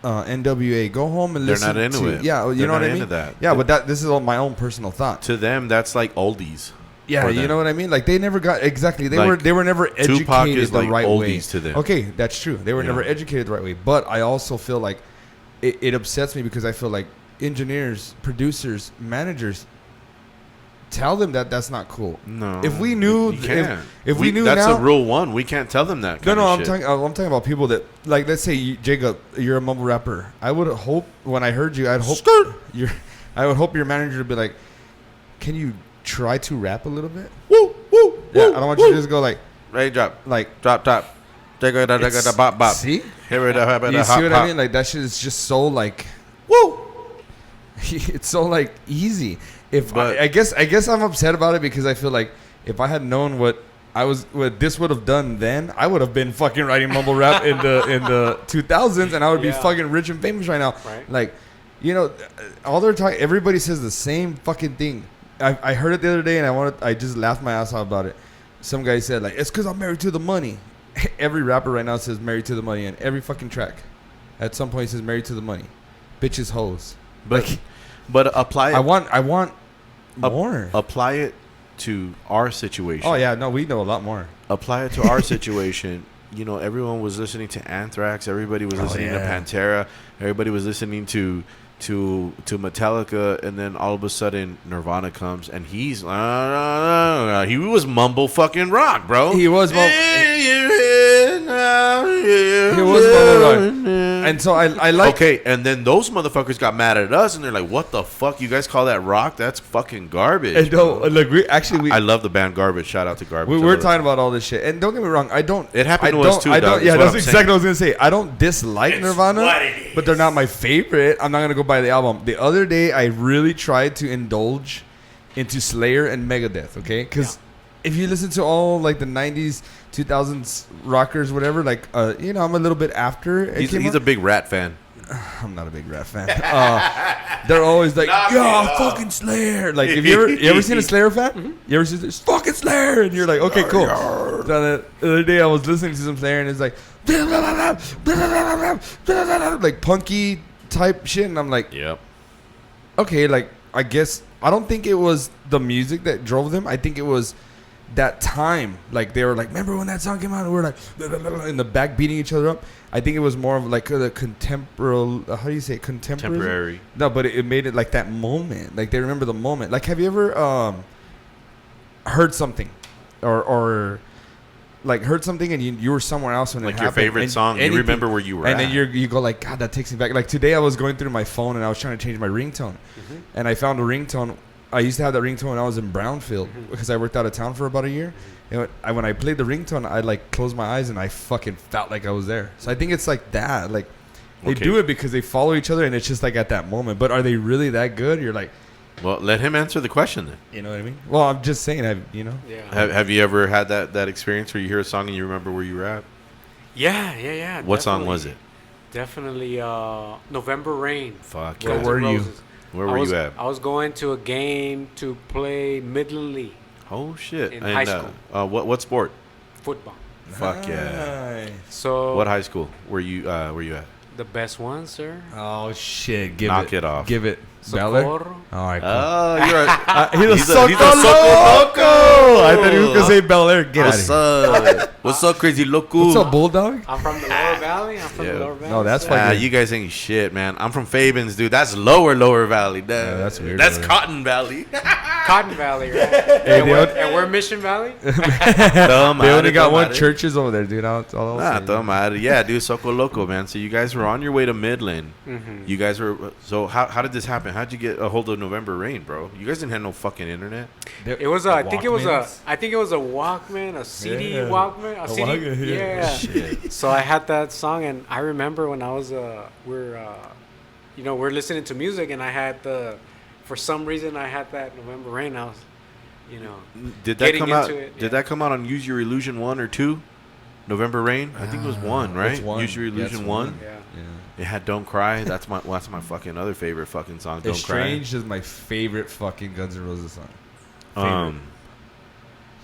NWA. Go home and listen. They're not into it. Yeah, you know what I mean. That. Yeah, but this is all my own personal thought. To them, that's like oldies. Yeah, you know what I mean. Like they never got exactly. They were never educated the right way. To them. Okay, that's true. They were never educated the right way. But I also feel like it upsets me because I feel like engineers, producers, managers tell them that that's not cool. No, if we knew, if we knew, that's now, a rule one. We can't tell them that. I'm talking about people that, like, let's say Jacob, you're a mumble rapper. I would hope when I heard you, I would hope your manager would be like, "Can you try to rap a little bit?" Woo, woo, yeah, woo, I don't want you to just go like, drop, like drop, top. Bop, bop. See? You see what I mean? Like that shit is just so like, woo. It's so like easy. I guess I'm upset about it because I feel like if I had known what this would have done then, I would have been fucking writing mumble rap in the 2000s, and I would be fucking rich and famous right now. Right. Like, all they're talking, everybody says the same fucking thing. I heard it the other day, and I just laughed my ass off about it. Some guy said like, it's because I'm married to the money. Every rapper right now says married to the money, and every fucking track, at some point, he says married to the money, bitches, hoes. But apply it. I want more. Apply it to our situation. Oh yeah, no, we know a lot more. Apply it to our situation. Everyone was listening to Anthrax. Everybody was listening to Pantera. Everybody was listening to Metallica, and then all of a sudden Nirvana comes, and he was mumble fucking rock, bro. He was mumble. He was mumble rock. And so I like. Okay, and then those motherfuckers got mad at us, and they're like, "What the fuck? You guys call that rock? That's fucking garbage." And look, I love the band Garbage. Shout out to Garbage. We're talking about all this shit, and don't get me wrong, I don't. It happened to us too. Yeah, that's exactly what I was gonna say. I don't dislike Nirvana, but they're not my favorite. I'm not gonna go buy the album. The other day, I really tried to indulge into Slayer and Megadeth. Okay, because if you listen to all like the 90s, 2000s rockers, whatever, like I'm a little bit after. He's a big Rat fan. I'm not a big Rat fan. They're always like, fucking Slayer. Like, have you ever seen a Slayer fan? Mm-hmm. You ever seen this fucking Slayer? And you're like, okay, cool. So the other day I was listening to some Slayer, and it's like, like punky type shit, and I'm like, yep. Okay, like, I guess I don't think it was the music that drove them. I think it was that time. Like, they were like, remember when that song came out? And we were like in the back beating each other up. I think it was more of like a contemporary. How do you say it? Contemporary? No, but it made it like that moment. Like, they remember the moment. Like, have you ever heard something or like heard something and you were somewhere else when like it your happened, favorite song, you remember where you were and at. then you go like, God, that takes me back. Like, today I was going through my phone and I was trying to change my ringtone, and I found a ringtone. I used to have that ringtone when I was in Brownfield because I worked out of town for about a year. And when I played the ringtone, I like closed my eyes and I fucking felt like I was there. So I think it's like that. Like, they do it because they follow each other, and it's just like at that moment. But are they really that good? You're like, well, let him answer the question then. You know what I mean? Well, I'm just saying, Have you ever had that experience where you hear a song and you remember where you were at? Yeah. What song was it? Definitely November Rain. Fuck yeah. Where were you? Where were you at? I was going to a game to play Midland Lee. Oh shit! In high school. What sport? Football. Fuck yeah! So what high school were you at? The best one, sir. Oh shit! Knock it off. Give it. Bel Air? Socorro. All right, cool. Oh, you're He's a Soco he's a Soco Loco. I thought he was gonna say Bel Air. Get out What's of here. up? What's up, crazy loco? What's up, Bulldog? I'm from the Lower Valley. No, that's fucking. You guys ain't shit, man. I'm from Fabens, dude. That's lower valley. That's weird. That's brother. Cotton Valley. Cotton Valley, right? Hey, and we're Mission Valley. They only got one churches over there, dude. Yeah, dude, Soco Loco, man. So you guys were on your way to Midland. Mm-hmm. You guys were. So how did this happen? How'd you get a hold of November Rain, bro? You guys didn't have no fucking internet. It was I think it was a Walkman, a CD Walkman, a CD. Walkman, Yeah. Shit. So I had that song, and I remember when I was we're listening to music, and I had for some reason I had that November Rain. I was, Did that getting come out? into it, Did that come out on Use Your Illusion 1 or 2? November Rain? I think it was 1, right? It's 1. Use Your Illusion 1. Yeah. It had Don't Cry. That's my fucking other favorite fucking song. Don't Estranged is my favorite fucking Guns N' Roses song.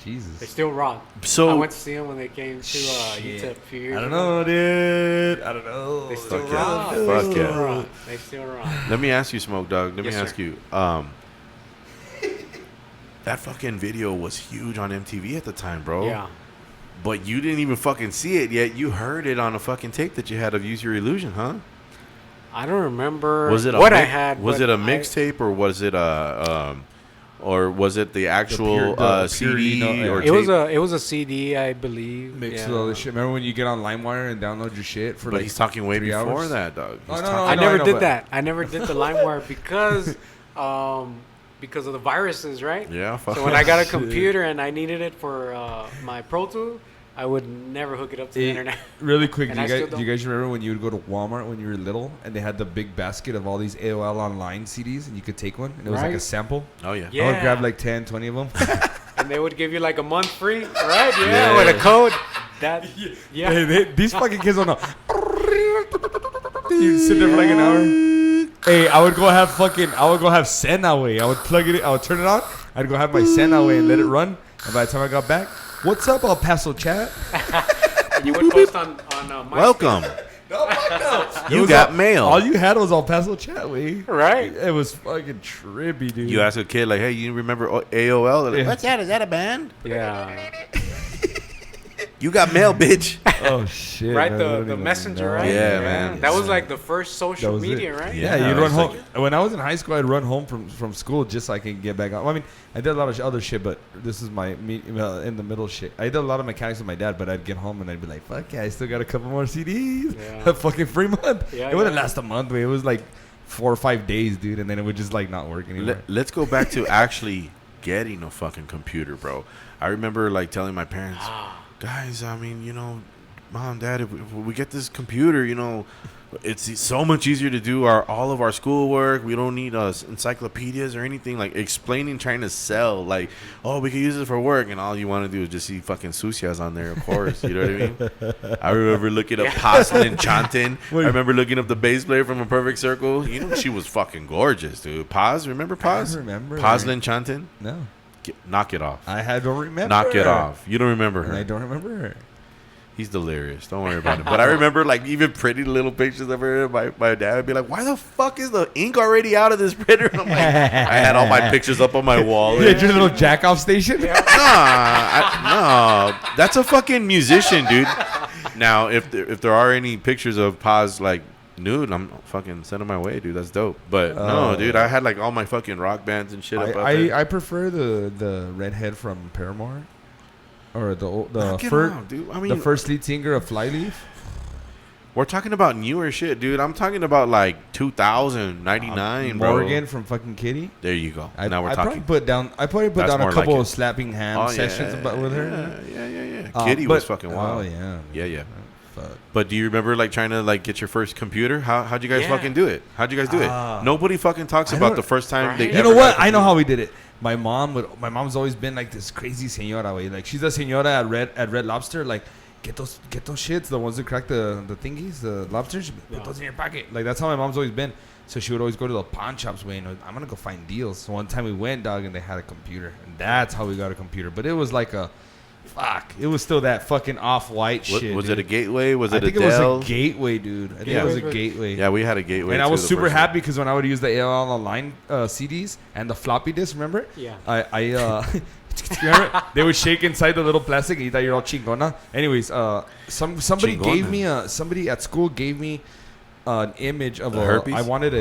Jesus. They still rock. So I went to see them when they came to UTEP a few years ago. I don't know, dude. I don't know. They still Fuck yeah. rock. Fuck They still yeah. rock. They still rock. let me ask you, Smoke Dog. Let Yes, me ask sir. you. That fucking video was huge on MTV at the time, bro. Yeah. But you didn't even fucking see it yet. You heard it on a fucking tape that you had of Use Your Illusion, huh? I don't remember Was it what I had. Was but it a mixtape or was it the actual the CD pure, or It tape? was a CD, I believe. Mixed yeah. with all this shit. Remember when you get on LimeWire and download your shit for But like he's talking way 3 before hours? that, dog. Oh, He's no, talking- I no, never know, did but- that. I never did the LimeWire because of the viruses, right? Yeah. Fuck. So when I got a computer and I needed it for my Pro Tool, I would never hook it up to the internet. Really quick, And do I still you guys remember when you would go to Walmart when you were little and they had the big basket of all these AOL online CDs and you could take one and it was like a Right. sample? Oh yeah. Yeah. I would grab like 10, 20 of them. And they would give you like a month free, right? Yeah, Yeah. with a code. That yeah. These fucking kids don't know. You sit there for like an hour. Hey, I would go have Send Away. I would plug it in, I would turn it on. I'd go have my Send Away and let it run. And by the time I got back, what's up, El Paso chat? And you would post on MySpace. Welcome. No, fuck no. You got mail. All you had was El Paso chat, way. Right. It was fucking trippy, dude. You ask a kid like, "Hey, you remember AOL?" They're like, Yeah. "What's that? Is that a band?" Yeah. You got mail, bitch. Oh shit! Right, man, I don't the even messenger, know. right? Yeah, man. That was like the first social That was media, it. right? Yeah. Yeah, you'd it run was home. like- When I was in high school, I'd run home from school just so I can get back on. Well, I mean, I did a lot of other shit, but this is my in the middle shit. I did a lot of mechanics with my dad, but I'd get home and I'd be like, "Fuck yeah, I still got a couple more CDs." Yeah. A fucking free month. Yeah, It wouldn't yeah. last a month. It was like 4 or 5 days, dude, and then it would just like not work anymore. Let's go back to actually getting a fucking computer, bro. I remember like telling my parents, guys, I mean, Mom, Dad, if we get this computer, it's so much easier to do all of our schoolwork. We don't need encyclopedias or anything. Like explaining, trying to sell, like, oh, we can use it for work, and all you want to do is just see fucking sucias on there, of course. You know what I mean? I remember looking up Paslin Chantin. I remember looking up the bass player from A Perfect Circle. She was fucking gorgeous, dude. Paz, remember Paz? I don't remember. Paslin Chantin. No, Knock it off. I don't remember. Knock it off. You don't remember And I her. don't remember her. He's delirious. Don't worry about it. But I remember like even pretty little pictures of her. My dad would be like, "Why the fuck is the ink already out of this printer?" And I'm like, I had all my pictures up on my wall. You had your little jack off station. No, that's a fucking musician, dude. Now, if there are any pictures of Paz like nude, I'm fucking send them my way, dude. That's dope. But no, dude, I had like all my fucking rock bands and shit up there. I prefer the redhead from Paramore, or the Knock it first off, dude. I mean, the first lead singer of Flyleaf. we're talking about newer shit, dude. I'm talking about like 2000, 99, bro. Morgan from fucking Kitty. There you go. I Now we're talking. I probably put That's down a more couple like of it. slapping ham sessions with her. Yeah. Kitty was fucking wild. Oh yeah. Yeah. Fuck. But do you remember like trying to like get your first computer? How'd you guys Yeah. fucking do it? How'd you guys do it? Ah. Nobody fucking talks I about don't- the first time they Right. ever You know got what? a I know computer. how we did it. My mom's always been like this crazy señora way. Like she's a señora at Red Lobster. Like get those shits, the ones that crack the thingies, the lobsters. Put those in your pocket. Like that's how my mom's always been. So she would always go to the pawn shops way. And I'm gonna go find deals. So one time we went, dog, and they had a computer, and that's how we got a computer. But it was like a Fuck. It was still that fucking off-white shit. Was dude. it a Gateway? Was it a I think Dell? it was a Gateway, dude. I think it was a Gateway. Yeah, we had a Gateway. And I was too, super the first happy because when I would use the AOL Online CDs and the floppy disk, remember? Yeah. Remember? They would shake inside the little plastic and you thought you're all chingona. Anyways, somebody Chingona. gave me somebody at school gave me an image of herpes? I wanted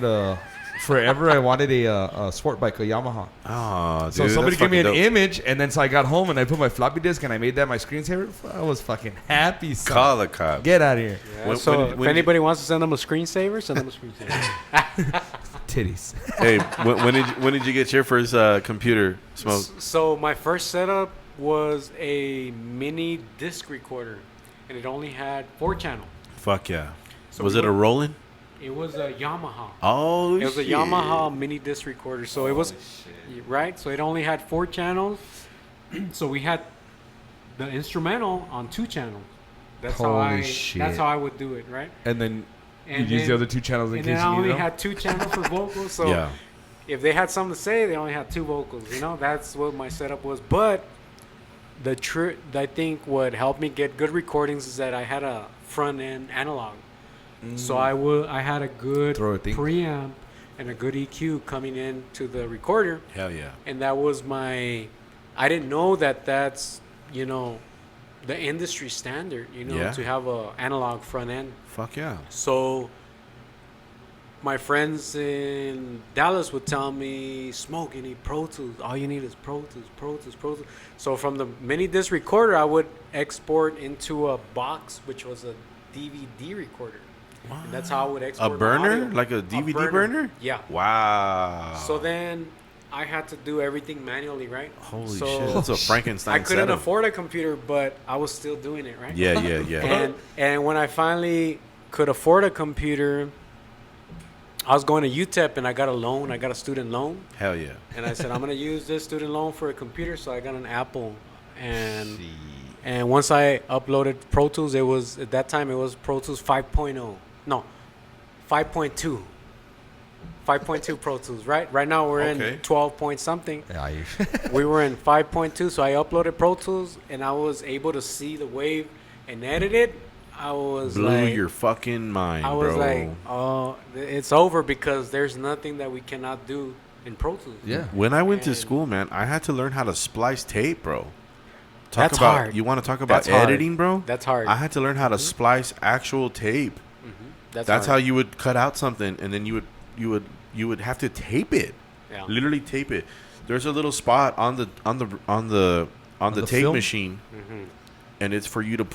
a forever. I wanted a sport bike, a Yamaha. Oh, dude, So somebody that's gave me an fucking dope. image, and then so I got home and I put my floppy disk and I made that my screensaver. I was fucking happy. Son. Call the cops. Get out of here, Yeah, so if anybody wants to send them a screensaver, send them a screensaver. titties. Hey, when did you get your first computer, Smoke? So my first setup was a mini disc recorder, and it only had 4 channels. Fuck yeah. So Was we it a went- Roland? It was a Yamaha. Oh, It was a Yamaha mini disc recorder. So it was right. So it only had 4 channels. So we had the instrumental on 2 channels. That's Holy shit. That's how I would do it, right? And then And you use the then- other 2 channels in And case then I you only need them. had 2 channels for vocals. So Yeah. if they had something to say, they only had 2 vocals. You know, that's what my setup was. But I think what helped me get good recordings is that I had a front end analog. So I had a good Throw a thing. preamp and a good EQ coming in to the recorder, Hell yeah. and that was I didn't know that that's the industry standard, Yeah. to have a analog front end. Fuck yeah. So my friends in Dallas would tell me, Smoke, you need Pro Tools. All you need is Pro Tools, Pro Tools, Pro Tools. So from the mini disc recorder, I would export into a box, which was a DVD recorder. And that's how I would export A my burner? audio. Like a DVD burner? Yeah. Wow. So then I had to do everything manually, right? Holy So shit. That's a Frankenstein I couldn't setup. afford a computer, but I was still doing it, right? Yeah, yeah, yeah. And when I finally could afford a computer, I was going to UTEP and I got a loan. I got a student loan. Hell yeah. And I said, I'm going to use this student loan for a computer. So I got an Apple. And once I uploaded Pro Tools, at that time, it was Pro Tools 5.0. No, 5.2. 5.2 Pro Tools, right? Right now we're in 12 point something. Yeah, We were in 5.2, so I uploaded Pro Tools and I was able to see the wave and edit it. I was Blew like, your fucking mind, I was bro. like, oh, it's over because there's nothing that we cannot do in Pro Tools. Yeah. When I went to And- school, man, I had to learn how to splice tape, bro. That's about, hard. You want to talk about That's hard. editing, bro? That's hard. I had to learn how to splice actual tape. That's hard. how you would cut out something, and then you would have to tape it. Yeah. Literally tape it. There's a little spot on the the tape film? machine, and it's for you to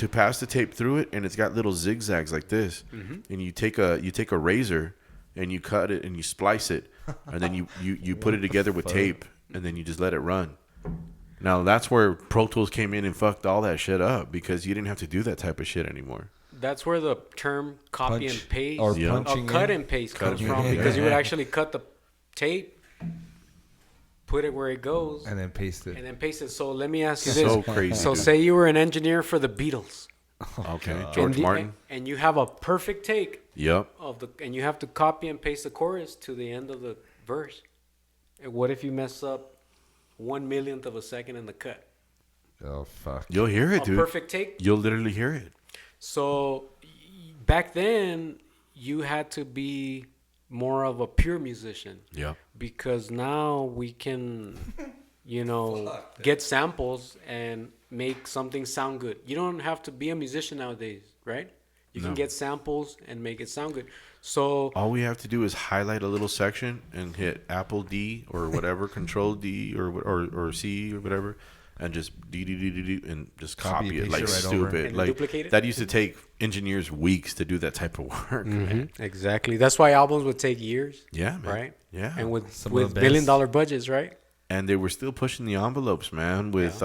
pass the tape through it, and it's got little zigzags like this, and you take a razor and you cut it and you splice it, and then you put it together with tape, and then you just let it run. Now that's where Pro Tools came in and fucked all that shit up because you didn't have to do that type of shit anymore. That's where the term copy Punch and paste or Yeah. punching cut in. and paste Cut comes and from paste, because yeah. you would actually cut the tape, put it where it goes, and then paste it. and then paste it. So let me ask you So this. crazy. So dude. say you were an engineer for the Beatles. Okay, and George Martin. And you have a perfect take Yep. and you have to copy and paste the chorus to the end of the verse. And what if you mess up 1/1,000,000th of a second in the cut? Oh fuck. You'll hear it, A dude. perfect take. You'll literally hear it. So back then, you had to be more of a pure musician. Yeah. Because now we can, get samples and make something sound good. You don't have to be a musician nowadays, right? You can No. get samples and make it sound good. So All we have to do is highlight a little section and hit Apple D or whatever, Control D or C or whatever, and just D and just Copy copy and it paste like it right over. stupid. And like duplicate it? that used to take engineers weeks to do that type of work. Man. exactly. That's why albums would take years, Yeah, man. right? Yeah. And with Some of the best. $1 billion budgets, right? And they were still pushing the envelopes, man, with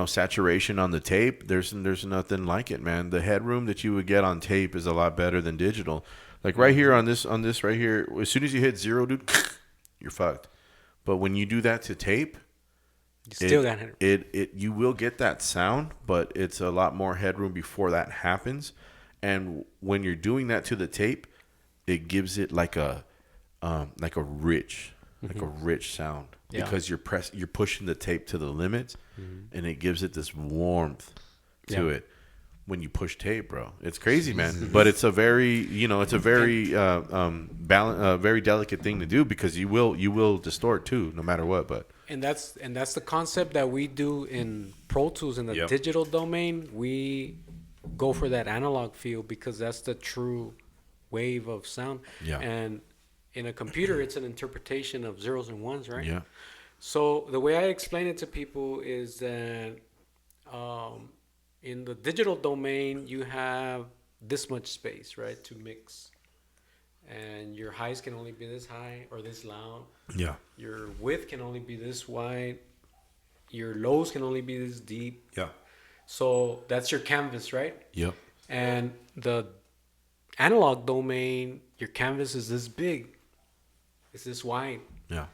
saturation on the tape. There's nothing like it, man. The headroom that you would get on tape is a lot better than digital. Like right here on this right here, as soon as you hit 0, dude, you're fucked. But when you do that to tape, You still got it. you will get that sound, but it's a lot more headroom before that happens. And when you're doing that to the tape, it gives it like a rich sound. because you're pushing the tape to the limits, and it gives it this warmth to it when you push tape, bro. It's crazy, man. But it's a very very very delicate thing to do because you will distort too, no matter what. But and that's the concept that we do in Pro Tools in the digital domain. We go for that analog feel because that's the true wave of sound. Yeah. And in a computer, it's an interpretation of zeros and ones, right? Yeah. So the way I explain it to people is that in the digital domain, you have this much space, right, to mix. And your highs can only be this high or this loud. Yeah. Your width can only be this wide. Your lows can only be this deep. Yeah. So that's your canvas, right? Yep. And the analog domain, your canvas is this big. Is this wide? Yeah.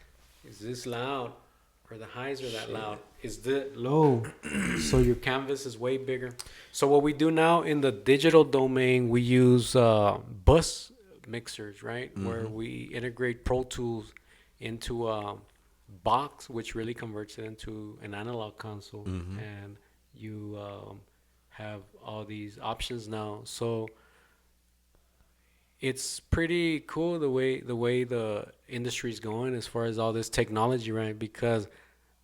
Is this loud? Or the highs are that loud? Is the low? So your canvas is way bigger. So what we do now in the digital domain, we use bus mixers, right? Where we integrate Pro Tools into a box, which really converts it into an analog console. And you have all these options now. So it's pretty cool the way the industry is going as far as all this technology, right? Because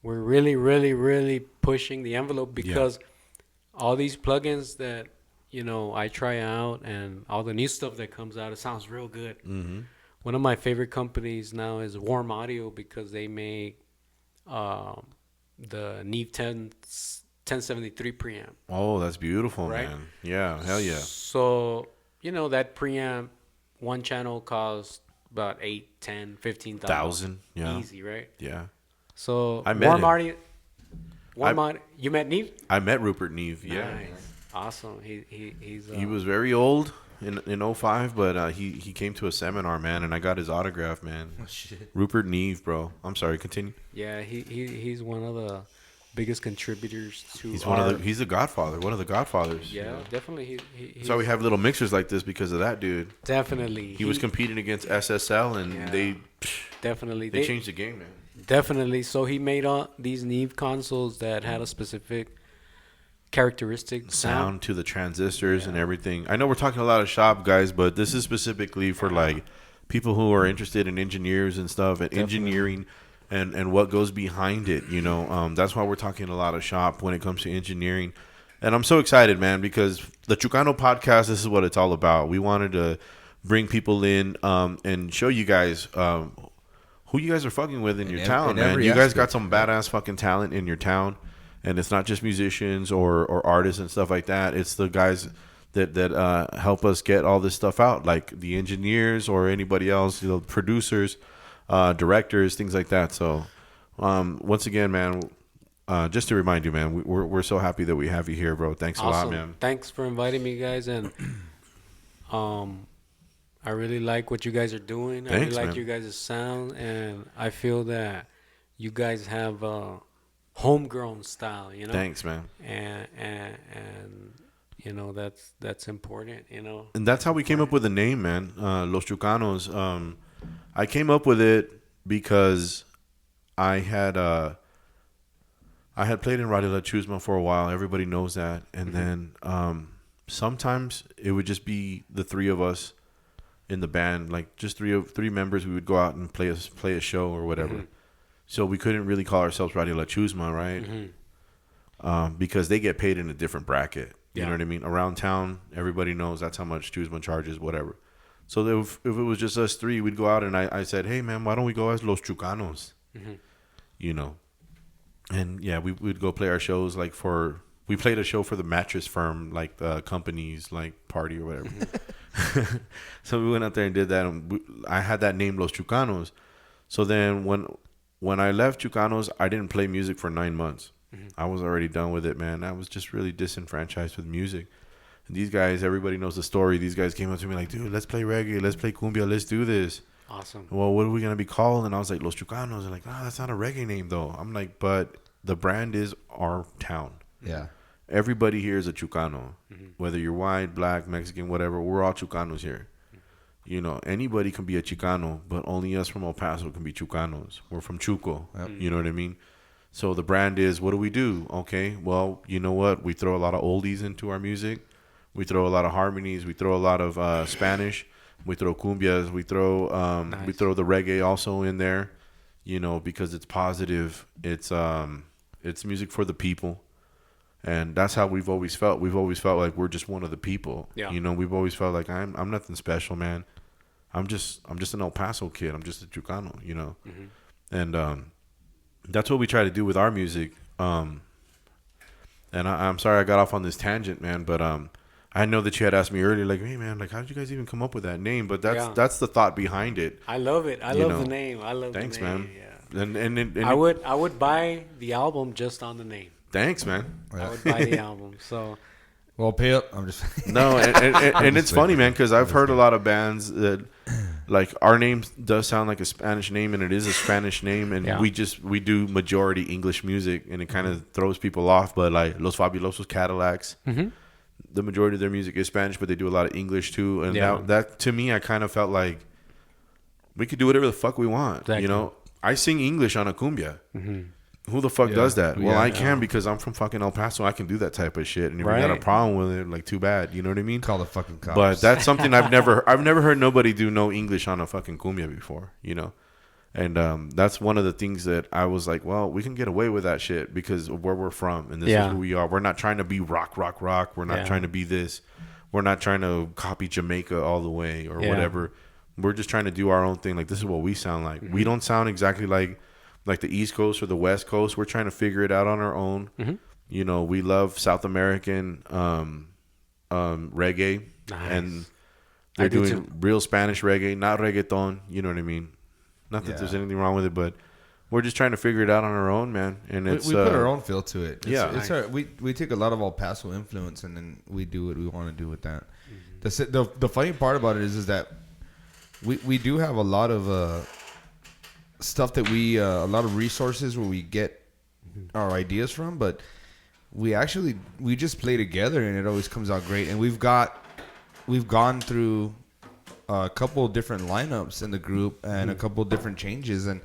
we're really, really, really pushing the envelope because all these plugins that, I try out and all the new stuff that comes out, it sounds real good. One of my favorite companies now is Warm Audio because they make the Neve 1073 preamp. Oh, that's beautiful, right? Man. Yeah, hell yeah. So, that preamp, one channel costs about 8, 10, 15,000. Yeah. Easy, right? Yeah. So I met him. You met Neve? I met Rupert Neve. Yeah. Nice. Awesome. He's he was very old in 05, but he came to a seminar, man, and I got his autograph, man. Oh shit. Rupert Neve, bro. I'm sorry. Continue. Yeah, he's one of the biggest contributors to. He's the Godfather. One of the Godfathers. Yeah, definitely. That's why we have little mixers like this because of that dude. Definitely. He was competing against SSL, and they changed the game, man. Definitely. So he made these Neve consoles that had a specific characteristic sound to the transistors and everything. I know we're talking a lot of shop guys, but this is specifically for like people who are interested in engineers and stuff and engineering and what goes behind it. That's why we're talking a lot of shop when it comes to engineering. And I'm so excited, man, because the Chucano Podcast, this is what it's all about. We wanted to bring people in and show you guys who you guys are fucking with in your town, man. You guys got some badass fucking talent in your town, and it's not just musicians or artists and stuff like that. It's the guys that help us get all this stuff out, like the engineers or anybody else, producers, directors, things like that. So, once again, man, just to remind you, man, we're so happy that we have you here, bro. Thanks a lot, man. Thanks for inviting me, guys, and I really like what you guys are doing. I really like you guys' sound, and I feel that you guys have a homegrown style, Thanks, man. And that's important, And that's how we came up with the name, man. Los Chucanos. I came up with it because I had played in Radio La Chusma for a while. Everybody knows that. And then sometimes it would just be the three of us in the band, like just three members. We would go out and play a show or whatever. So we couldn't really call ourselves Radio La Chusma, right? Because they get paid in a different bracket. You know what I mean? Around town, everybody knows that's how much Chusma charges, whatever. So if it was just us three, we'd go out and I said, hey, man, why don't we go as Los Chucanos? And yeah, we'd go play our shows we played a show for the mattress firm, like the company's like party or whatever. So we went out there and did that. And I had that name, Los Chucanos. So then when I left Chucanos, I didn't play music for 9 months. I was already done with it, man. I was just really disenfranchised with music. And these guys, everybody knows the story. These guys came up to me like, dude, let's play reggae. Let's play cumbia. Let's do this. Awesome. Well, what are we going to be called? And I was like, Los Chucanos. They're like, that's not a reggae name, though. I'm like, but the brand is our town. Yeah. Everybody here is a Chucano. Whether you're white, black, Mexican, whatever, we're all Chucanos here. You know, anybody can be a Chicano, but only us from El Paso can be Chucanos. We're from Chuco. Yep. You know what I mean? So the brand is, what do? Okay, well, you know what? We throw a lot of oldies into our music. We throw a lot of harmonies. We throw a lot of Spanish. We throw cumbias. We throw the reggae also in there. You know, because it's positive. It's music for the people. And that's how we've always felt. We've always felt like we're just one of the people. Yeah. You know, we've always felt like I'm nothing special, man. I'm just an El Paso kid. I'm just a Chucano, you know. Mm-hmm. And that's what we try to do with our music. And I'm sorry I got off on this tangent, man, but I know that you had asked me earlier, like, hey, man, like, how did you guys even come up with that name? But that's the thought behind it. I love it. I love the name. I love Thanks, the name. Man. Yeah. And I would buy the album just on the name. Thanks, man. I would buy the album. So, well, pay up. I'm just no, and it's funny, man, because I've heard a lot of bands that, like, our name does sound like a Spanish name, and it is a Spanish name, and we do majority English music, and it kind of throws people off. But like Los Fabulosos Cadillacs, the majority of their music is Spanish, but they do a lot of English too. And that to me, I kind of felt like we could do whatever the fuck we want. Exactly. You know, I sing English on a cumbia. Mm-hmm. Who the fuck does that? Well, I can because I'm from fucking El Paso. I can do that type of shit. And if you got a problem with it, like, too bad. You know what I mean? Call the fucking cops. But that's something I've never heard nobody do no English on a fucking cumbia before, you know? And that's one of the things that I was like, well, we can get away with that shit because of where we're from. And this is who we are. We're not trying to be rock. We're not trying to be this. We're not trying to copy Jamaica all the way or whatever. We're just trying to do our own thing. Like, this is what we sound like. Mm-hmm. We don't sound exactly like the East Coast or the West Coast. We're trying to figure it out on our own. Mm-hmm. You know, we love South American reggae. Nice. And they're doing real Spanish reggae, not reggaeton. You know what I mean? Not that there's anything wrong with it, but we're just trying to figure it out on our own, man. And it's we put our own feel to it. It's we take a lot of El Paso influence, and then we do what we want to do with that. Mm-hmm. The funny part about it is that we do have a lot of stuff that a lot of resources where we get our ideas from, but we just play together and it always comes out great. And we've gone through a couple of different lineups in the group and a couple of different changes, and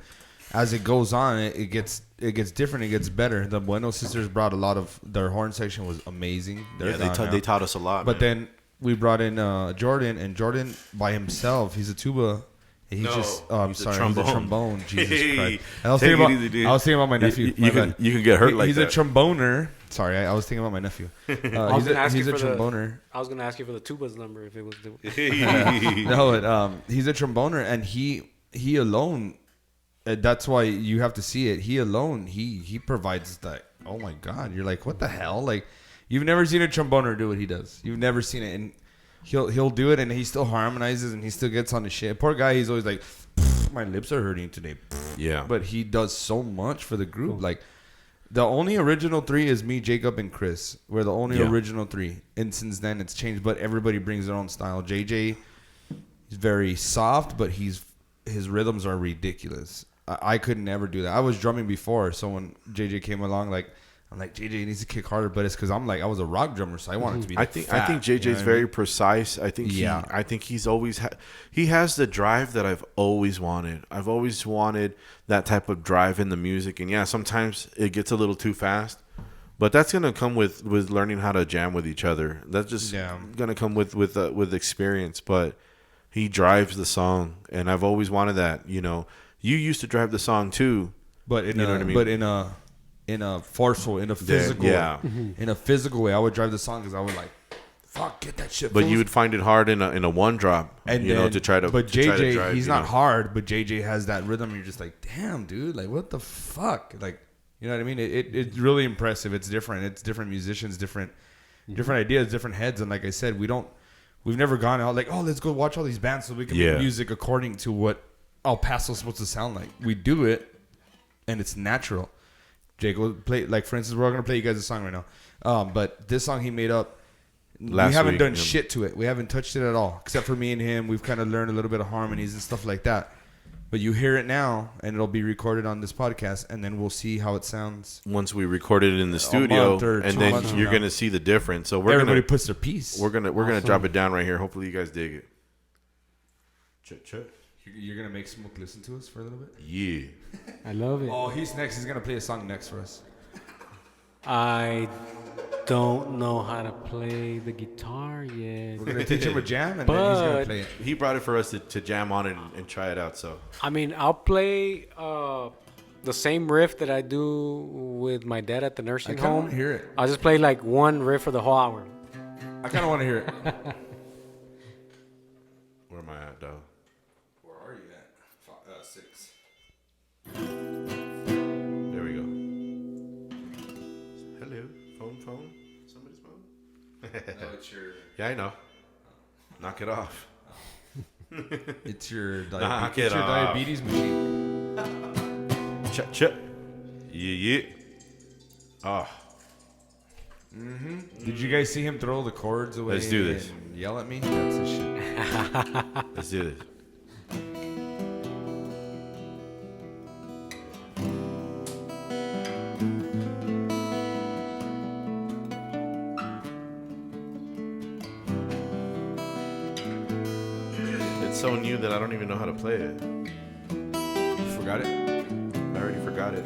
as it goes on, it gets different. It gets better. The Bueno sisters brought a lot of their horn section was amazing. They taught us a lot. But then we brought in Jordan, and Jordan by himself, he's a tuba. He's he's a trombone. Jesus Christ. I was thinking about my nephew. You can get hurt like that. He's a tromboner. Sorry, I was thinking about my nephew. He's a tromboner. I was going to ask you for the tuba's number if it was. No, he's a tromboner, and he alone. That's why you have to see it. He alone, he provides that. Oh my God, you're like, what the hell? Like, you've never seen a tromboner do what he does. You've never seen it, and he'll do it, and he still harmonizes, and he still gets on the shit. Poor guy, he's always like, my lips are hurting today. Yeah. But he does so much for the group. Like, the only original three is me, Jacob, and Chris. We're the only original three. And since then, it's changed, but everybody brings their own style. JJ is very soft, but his rhythms are ridiculous. I could never do that. I was drumming before, so when JJ came along, I'm like, JJ needs to kick harder, but it's because I was a rock drummer, so I wanted to be. I think JJ's very precise. I think he's always he has the drive that I've always wanted. I've always wanted that type of drive in the music, and sometimes it gets a little too fast, but that's gonna come with learning how to jam with each other. That's just gonna come with experience. But he drives the song, and I've always wanted that. You know, you used to drive the song too, but in a forceful, in a physical, in a physical way. I would drive the song because I would like, fuck, get that shit. But you would find it hard in a one drop, and to try to. But JJ, try to drive, he's not hard, but JJ has that rhythm. And you're just like, damn, dude, like what the fuck, like, you know what I mean? It's really impressive. It's different. It's different musicians, different ideas, different heads. And like I said, we've never gone out like, oh, let's go watch all these bands so we can make music according to what El Paso's supposed to sound like. We do it, and it's natural. Jake will play, like, for instance, we're going to play you guys a song right now. But this song he made up, we haven't done shit to it. We haven't touched it at all. Except for me and him, we've kind of learned a little bit of harmonies and stuff like that. But you hear it now, and it'll be recorded on this podcast, and then we'll see how it sounds. Once we record it in the studio, and then you're going to see the difference. So everybody puts their piece. We're gonna drop it down right here. Hopefully you guys dig it. You're gonna make Smoke listen to us for a little bit? Yeah. I love it. Oh, he's next. He's gonna play a song next for us. I don't know how to play the guitar yet. We're gonna teach him a jam, and then he's gonna But- play it. He brought it for us to jam on it and try it out. So I mean, I'll play the same riff that I do with my dad at the I nursing kind of home. want to hear it. I'll just play like one riff for the whole hour. I kind of want to hear it. where am I at, though? Where are you at? 6. There we go. Hello, phone. Somebody's phone. No, it's your. Yeah, I know. Knock it off. It's your, Knock it's it your off. diabetes machine. Ch. Yeah. Ah. Did you guys see him throw the cords away? Let's do this. And yell at me. That's the shit. Let's do this. It's so new that I don't even know how to play it. Forgot it. I already forgot it.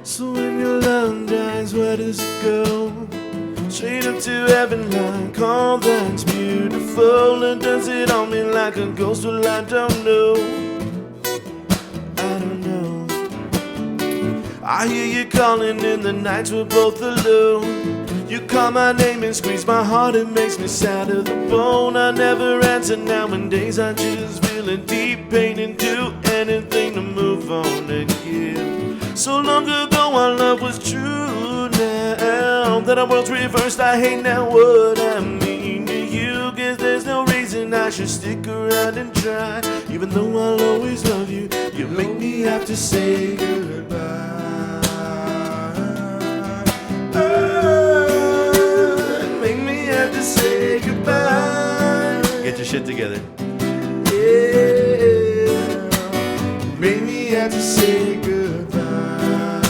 So when your love dies, where does it go? Straight up to heaven like all that's beautiful. And does it all mean like a ghost? Well, I don't know. I don't know. I hear you calling in the nights we're both alone. You call my name and squeeze my heart, it makes me sad to the bone. I never answer now, and days I just feel a deep pain and do anything to move on again. So long ago our love was true. Now that our world's reversed, I hate now what I mean to you. Guess there's no reason I should stick around and try. Even though I'll always love you, you make me have to say goodbye. Make me have to say goodbye. Get your shit together. Yeah. Make me have to say goodbye.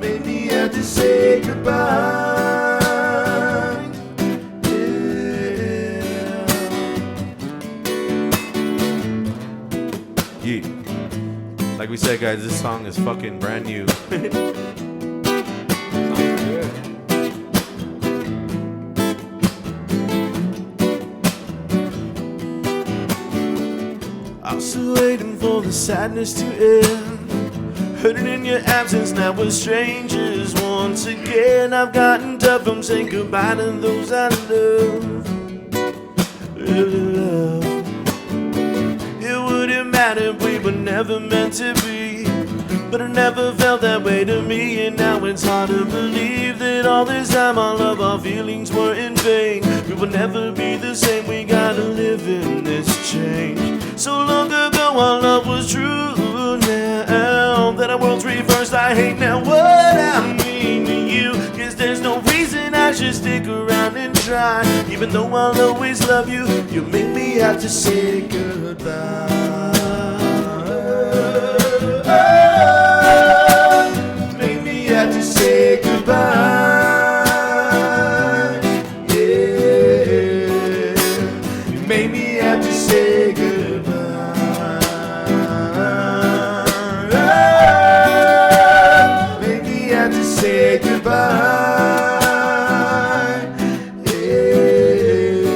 Make me have to say goodbye. Yeah. Like we said, guys, this song is fucking brand new. I'm still waiting for the sadness to end. Hurting in your absence, now we're strangers once again. I've gotten tough from saying goodbye to those I love. Really love. It wouldn't matter if we were never meant to be, but it never felt that way to me. And now it's hard to believe that all this time our love, our feelings were in vain. We will never be the same, we gotta live in this change. So long ago our love was true. Now that our world's reversed, I hate now what I mean to you. Cause there's no reason I should stick around and try. Even though I'll always love you, you make me have to say goodbye. Make me have to say goodbye. Yeah. You make me have to say goodbye. Make me have to say goodbye. Yeah.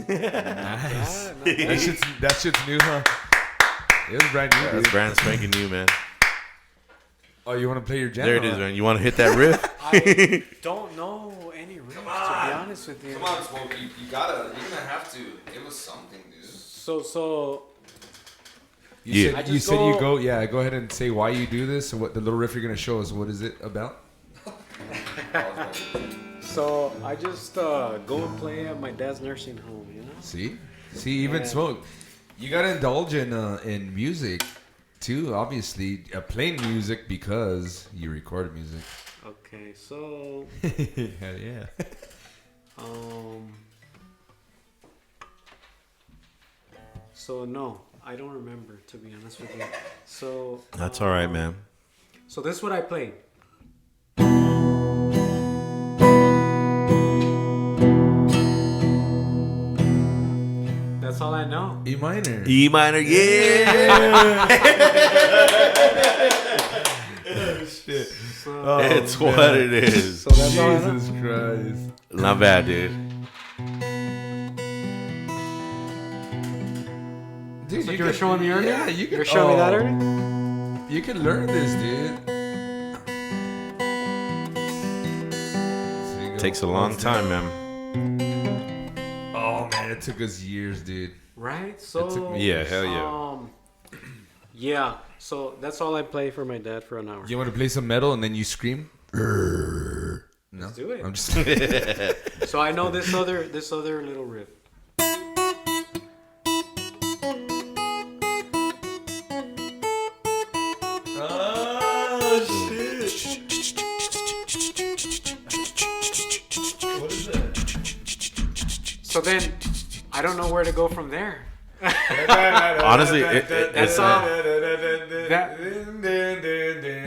Nice. Yeah, That shit's new, huh? It was brand new. That's Dude. brand spanking new, man. Oh, you want to play your jam? There it is, man. You want to hit that riff? I don't know any riffs, to be honest with you. Come on, Smokey. You're gonna have to give us something, dude. So You Yeah. said you go. Yeah, go ahead and say why you do this and what the little riff you're gonna show us. What is it about? So I just go and play at my dad's nursing home, you know. See, even Yeah. Smoke. You gotta indulge in music too. Obviously, playing music because you record music. Okay, so Hell yeah. So no, I don't remember, to be honest with you. So That's all right, man. So this is what I played. That's all I know. E minor. E minor, yeah. Shit. So, It's what it is. so that's all I know. Jesus Christ. Not bad, dude. Dude, So you were showing me earlier? Yeah, you were showing me that earlier? You can learn this, dude. Takes a long time, man. Oh man, it took us years, dude. Right? So took me Yeah, hell yeah. Yeah, so that's all I play for my dad for an hour. You want to play some metal and then you scream? No, Let's do it. I'm just. So I know this other little riff. Oh shit! What is that? So then I don't know where to go from there. Honestly, That's all.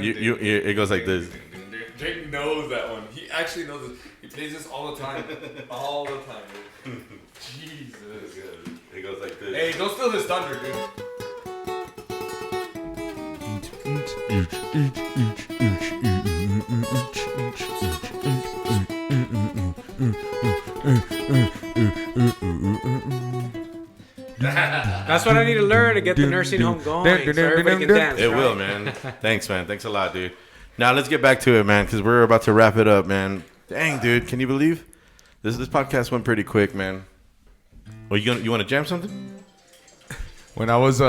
It goes like this. Jake knows that one. He actually knows it. He plays this all the time. All the time, dude. Jesus. It goes like this. Hey, don't steal his thunder, dude. That's what I need to learn to get the nursing home going, so everybody can dance. It right? will, man. Thanks, man. Thanks a lot, dude. Now let's get back to it, man, because we're about to wrap it up, man. Dang, dude, can you believe this podcast went pretty quick, man? Well, you want to jam something? When I was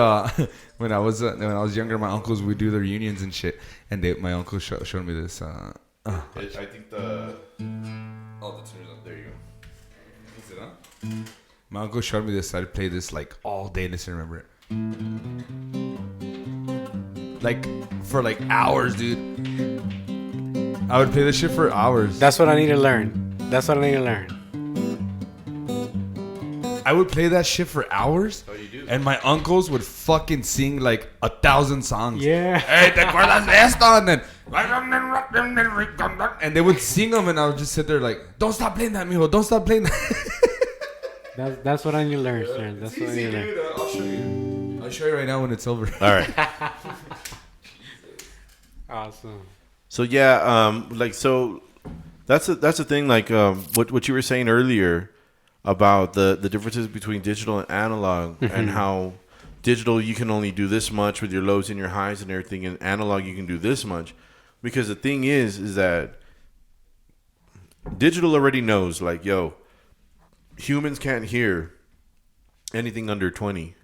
younger, my uncles would do their reunions and shit, and my uncle showed me this. I think the tuner's up. There you go. Is it on? My uncle showed me this. I'd play this like all day. Listen, remember it. Like for like hours, dude. I would play this shit for hours. That's what I need to learn. I would play that shit for hours. Oh, you do? And my uncles would fucking sing like 1,000 songs. Yeah. Hey, ¿te acuerdas de esto? And they would sing them, and I would just sit there like, don't stop playing that, mijo. Don't stop playing that. That's what I need to learn, sir. That's what I need to learn. I'll show you. I'll show you right now when it's over. All right. Awesome. So yeah, so that's the thing. Like what you were saying earlier about the differences between digital and analog, and how digital you can only do this much with your lows and your highs and everything, and analog you can do this much. Because the thing is that digital already knows, like, yo, humans can't hear anything under 20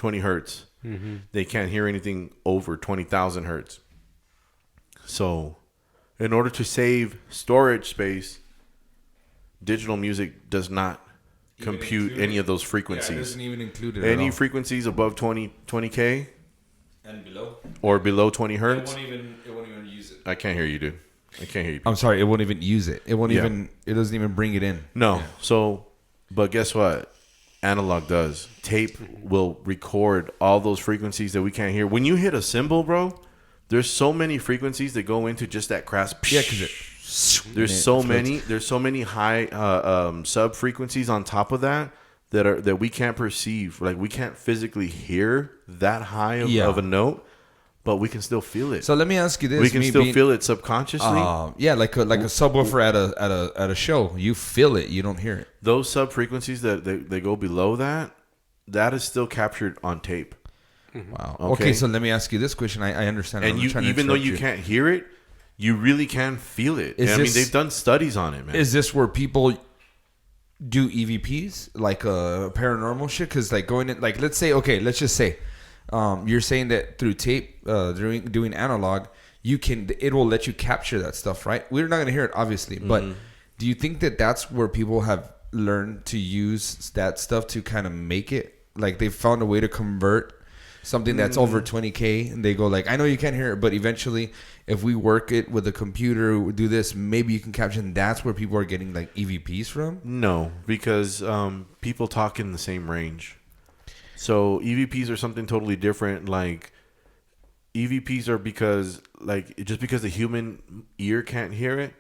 hertz. Mm-hmm. They can't hear anything over 20,000 hertz. So, in order to save storage space, digital music does not compute any of those frequencies. Yeah, it doesn't even include it Any at all. frequencies above 20K And below? or below 20 hertz, It won't even use it. I can't hear you, dude. I can't hear you. I'm sorry, it won't even use it. It won't Yeah. even, it doesn't even bring it in. No. Yeah. So, but guess what? Analog does. Tape will record all those frequencies that we can't hear. When you hit a cymbal, bro, there's so many frequencies that go into just that crass. Yeah, because There's so many high sub frequencies on top of that that we can't perceive. Like, we can't physically hear that high of a note. but we can still feel it. So let me ask you this: we can still feel it subconsciously. Yeah, like a subwoofer at a show. You feel it, you don't hear it. Those sub frequencies that they go below that is still captured on tape. Wow. Okay, so let me ask you this question. I understand. And even though you can't hear it, you really can feel it. I mean, they've done studies on it, man. Is this where people do EVPs, like paranormal shit? Because like going in, like let's just say, you're saying that through tape, doing analog, it will let you capture that stuff, right? We're not gonna hear it, obviously, but do you think that that's where people have learned to use that stuff to kind of make it? Like they found a way to convert something that's over 20K, and they go like, I know you can't hear it, but eventually, if we work it with a computer, we do this, maybe you can capture. And that's where people are getting like EVPs from. No, because people talk in the same range. So EVPs are something totally different. Like EVPs are because the human ear can't hear it,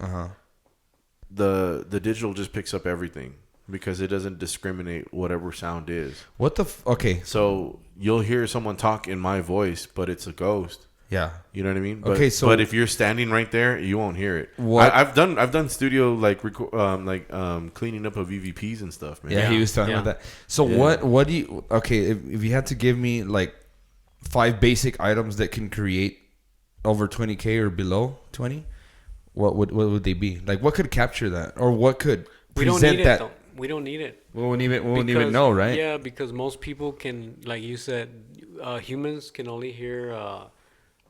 the digital just picks up everything. Because it doesn't discriminate whatever sound is. Okay. So you'll hear someone talk in my voice, but it's a ghost. Yeah. You know what I mean? But if you're standing right there, you won't hear it. What? I've done studio cleaning up of EVPs and stuff, man. Yeah, he was talking about that. So what do you? Okay, if you had to give me like 5 basic items that can create over 20K or below 20, what would they be? Like what could capture that, or what could present that? Though. We don't need it. We won't even know, right? Yeah, because most people can, like you said, humans can only hear.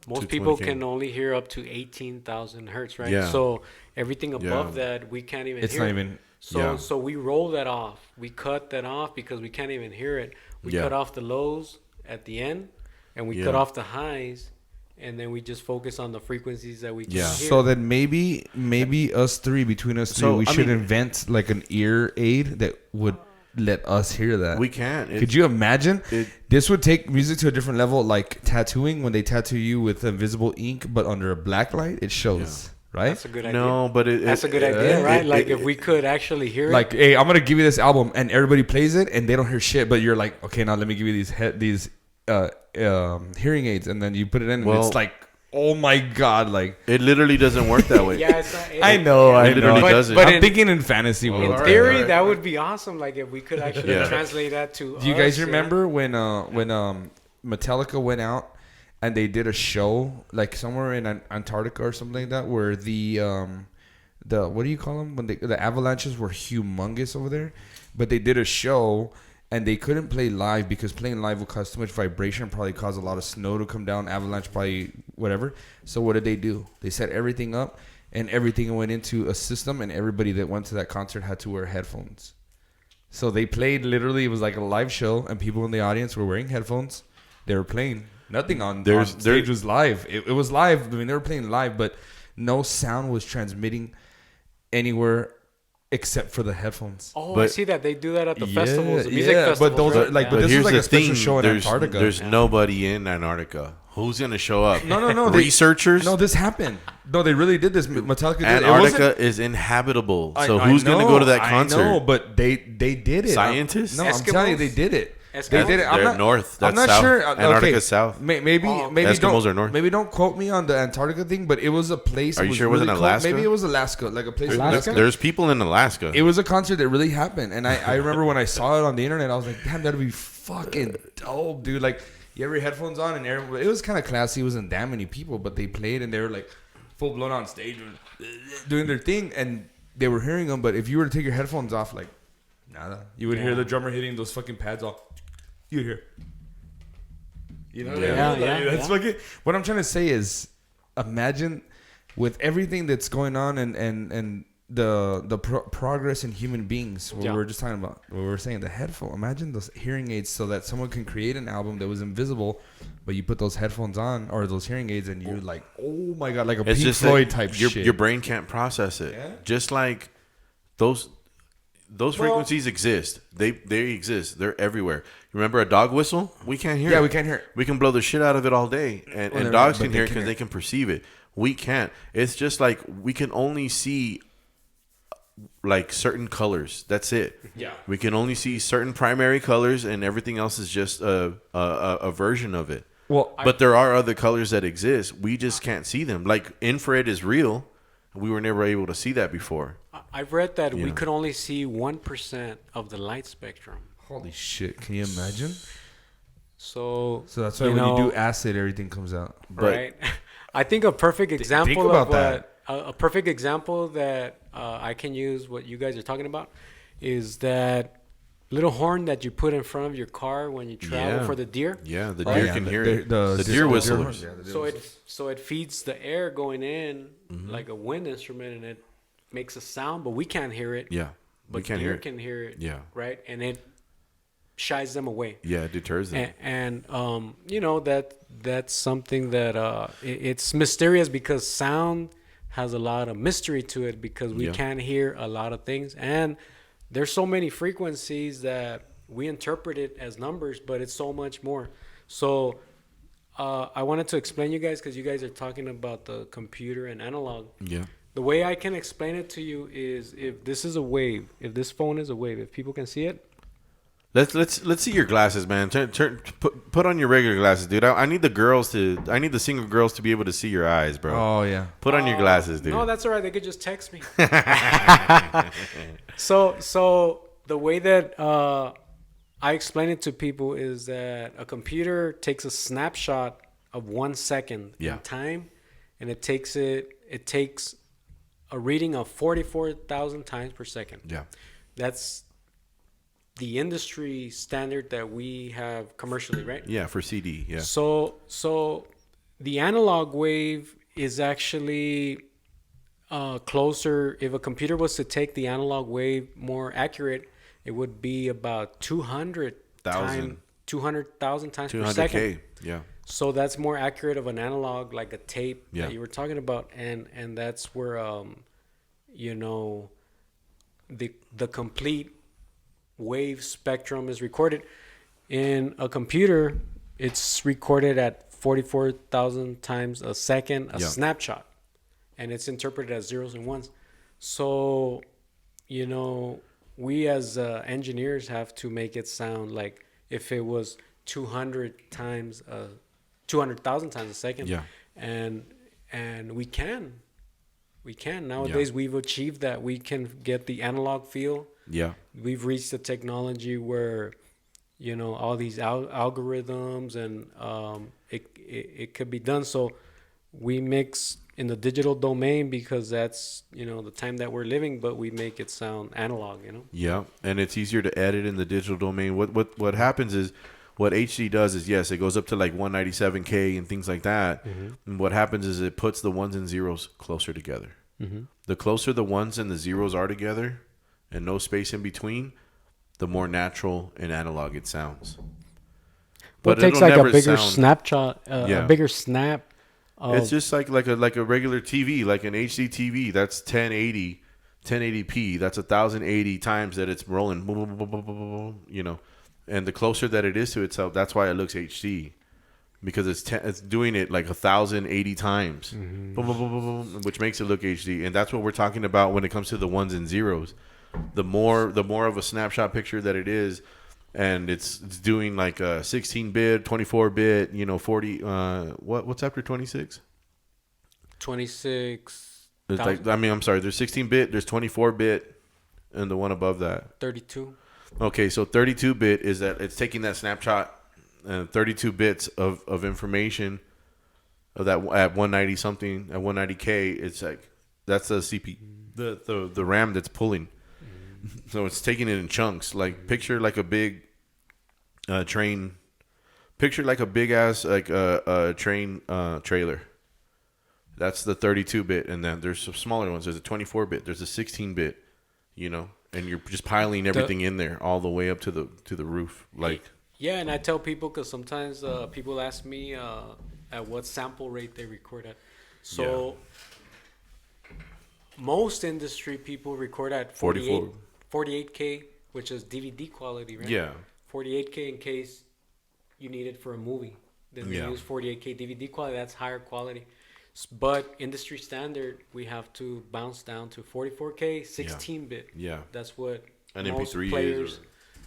Most people can only hear up to 18,000 hertz, right? Yeah. So everything above that, we can't even hear. It's not even. So we roll that off. We cut that off because we can't even hear it. We cut off the lows at the end, and we cut off the highs. And then we just focus on the frequencies that we can hear. So then maybe us three, between us three, we should invent like an ear aid that would let us hear that. We can. Could you imagine? This would take music to a different level, like tattooing. When they tattoo you with invisible ink, but under a black light, it shows. Right? That's a good idea. No, but that's a good idea, right? Like if we could actually hear it. Like, hey, I'm gonna give you this album, and everybody plays it, and they don't hear shit. But you're like, okay, now let me give you these hearing aids, and then you put it in, and it's like, oh my god, like it literally doesn't work that way. Yeah, it's not, I know, it literally doesn't. But I'm thinking in fantasy world. In theory, that would be awesome. Like if we could actually translate that to. Do you guys remember when Metallica went out and they did a show like somewhere in Antarctica or something like that, where the what do you call them when the avalanches were humongous over there, but they did a show. And they couldn't play live because playing live would cause too much vibration, probably cause a lot of snow to come down, avalanche, probably whatever. So what did they do? They set everything up, and everything went into a system, and everybody that went to that concert had to wear headphones. So they played, literally, it was like a live show, and people in the audience were wearing headphones. They were playing. Nothing on stage was live. It was live. I mean, they were playing live, but no sound was transmitting anywhere except for the headphones. Oh, I see that. They do that at the festivals, the music festivals. But those are like, but this is like a special show in Antarctica. There's nobody in Antarctica. Who's gonna show up? No. Researchers? No, this happened. No, they really did this. Metallica did. Antarctica is inhabitable. So who's gonna go to that concert? I know, but they did it. Scientists? No, I'm telling you, they did it. Eskimos? They did it. They're north. That's I'm not south. sure. Antarctica's south. Maybe Eskimos are north. Maybe don't quote me on the Antarctica thing, but it was a place. Are you sure it wasn't Alaska? Maybe it was Alaska, like a place in Alaska. There's people in Alaska. It was a concert that really happened, and I remember when I saw it on the internet, I was like, damn, that'd be fucking dope, dude. Like, you have your headphones on, and it was kind of classy. It wasn't that many people, but they played, and they were like full blown on stage doing their thing, and they were hearing them. But if you were to take your headphones off, like, nada, you would hear the drummer hitting those fucking pads off. You'd hear. You know what I mean? That's fucking. What I'm trying to say is, imagine with everything that's going on and the progress in human beings. What we were just talking about. What we were saying, the headphone. Imagine those hearing aids, so that someone can create an album that was invisible, but you put those headphones on or those hearing aids, and you're like, oh my god, like a Pink Floyd type shit. Your brain can't process it. Yeah? Just like those frequencies exist. They exist. They're everywhere. Remember a dog whistle? We can't hear it. Yeah, we can't hear it. We can blow the shit out of it all day. And dogs can hear it because they can perceive it. We can't. It's just like we can only see like certain colors. That's it. Yeah. We can only see certain primary colors, and everything else is just a version of it. Well, But there are other colors that exist. We just can't see them. Like infrared is real. We were never able to see that before. I've read that we Yeah. could only see 1% of the light spectrum. holy shit! Can you imagine? So So that's why when you do acid, everything comes out. But right. I think a perfect example think about of what a perfect example that I can use what you guys are talking about is that little horn that you put in front of your car when you travel Yeah. for the deer. yeah, the Oh, deer yeah, can the- hear the- it. the- The the- deer the whistlers. deer horn, yeah. So it feeds the air going in like a wind instrument, and it makes a sound, but we can't hear it. Yeah, But we can't deer hear it. can hear it. Yeah. Right, and it shies them away. Yeah, it deters them. And you know that's something that it's mysterious because sound has a lot of mystery to it because we Yeah. can't hear a lot of things, and there's so many frequencies that we interpret it as numbers, but it's so much more. So I wanted to explain you guys because you guys are talking about the computer and analog. Yeah. The way I can explain it to you is if this is a wave, if this phone is a wave, if people can see it. Let's see your glasses, man. Put on your regular glasses, dude. I need the single girls to be able to see your eyes, bro. Oh yeah. Put on your glasses, dude. No, that's all right. They could just text me. So the way that I explain it to people is that a computer takes a snapshot of 1 second Yeah. in time, and it takes a reading of 44,000 times per second. Yeah. That's the industry standard that we have commercially, right? Yeah, for CD. Yeah. So the analog wave is actually closer. If a computer was to take the analog wave more accurate, it would be about 200,000 times per second. 200K. Yeah. So that's more accurate of an analog, like a tape Yeah. that you were talking about, and that's where you know the complete wave spectrum is recorded. In a computer, it's recorded at 44,000 times a second, a Yeah. snapshot, and it's interpreted as zeros and ones. So, you know, we as engineers have to make it sound like if it was 200,000 times a second. Yeah. And we can nowadays. We've achieved that. We can get the analog feel. Yeah. We've reached a technology where, you know, all these algorithms and it could be done. So we mix in the digital domain because that's, you know, the time that we're living, but we make it sound analog, you know? Yeah, and it's easier to edit in the digital domain. What happens is, what HD does is, yes, it goes up to like 197K and things like that. Mm-hmm. And what happens is it puts the ones and zeros closer together. Mm-hmm. The closer the ones and the zeros are together, and no space in between, the more natural and analog it sounds. But it takes it'll like a never bigger sound- snapshot, Yeah. a bigger snap. It's just like a regular TV, like an HD TV. That's 1080p. That's 1080 times that it's rolling. Boom, boom, boom, boom, boom, boom, boom, you know, and the closer that it is to itself, that's why it looks HD, because it's doing it like 1080 times, boom, boom, boom, boom, boom, which makes it look HD. And that's what we're talking about when it comes to the ones and zeros. The more of a snapshot picture that it is. And it's doing like a 16-bit, 24-bit, you know, 40. What's after 26? 26. There's I'm sorry. There's 16-bit. There's 24-bit, and the one above that. 32. Okay, so 32-bit is that it's taking that snapshot, 32 bits of information, of that at 190 something, at 190K. It's like that's the CPU, the RAM that's pulling. So it's taking it in chunks. Like picture like a big train. Picture like a big ass train trailer. That's the 32-bit, and then there's some smaller ones. There's a 24-bit. There's a 16-bit. You know, and you're just piling everything in there all the way up to the roof. Like Yeah, and I tell people because sometimes people ask me at what sample rate they record at. So most industry people record at 48K, which is DVD quality, right? Yeah. 48K in case you need it for a movie. Then they use 48K DVD quality. That's higher quality. But industry standard, we have to bounce down to 44K, 16-bit. Yeah. That's what An most MP3 players is.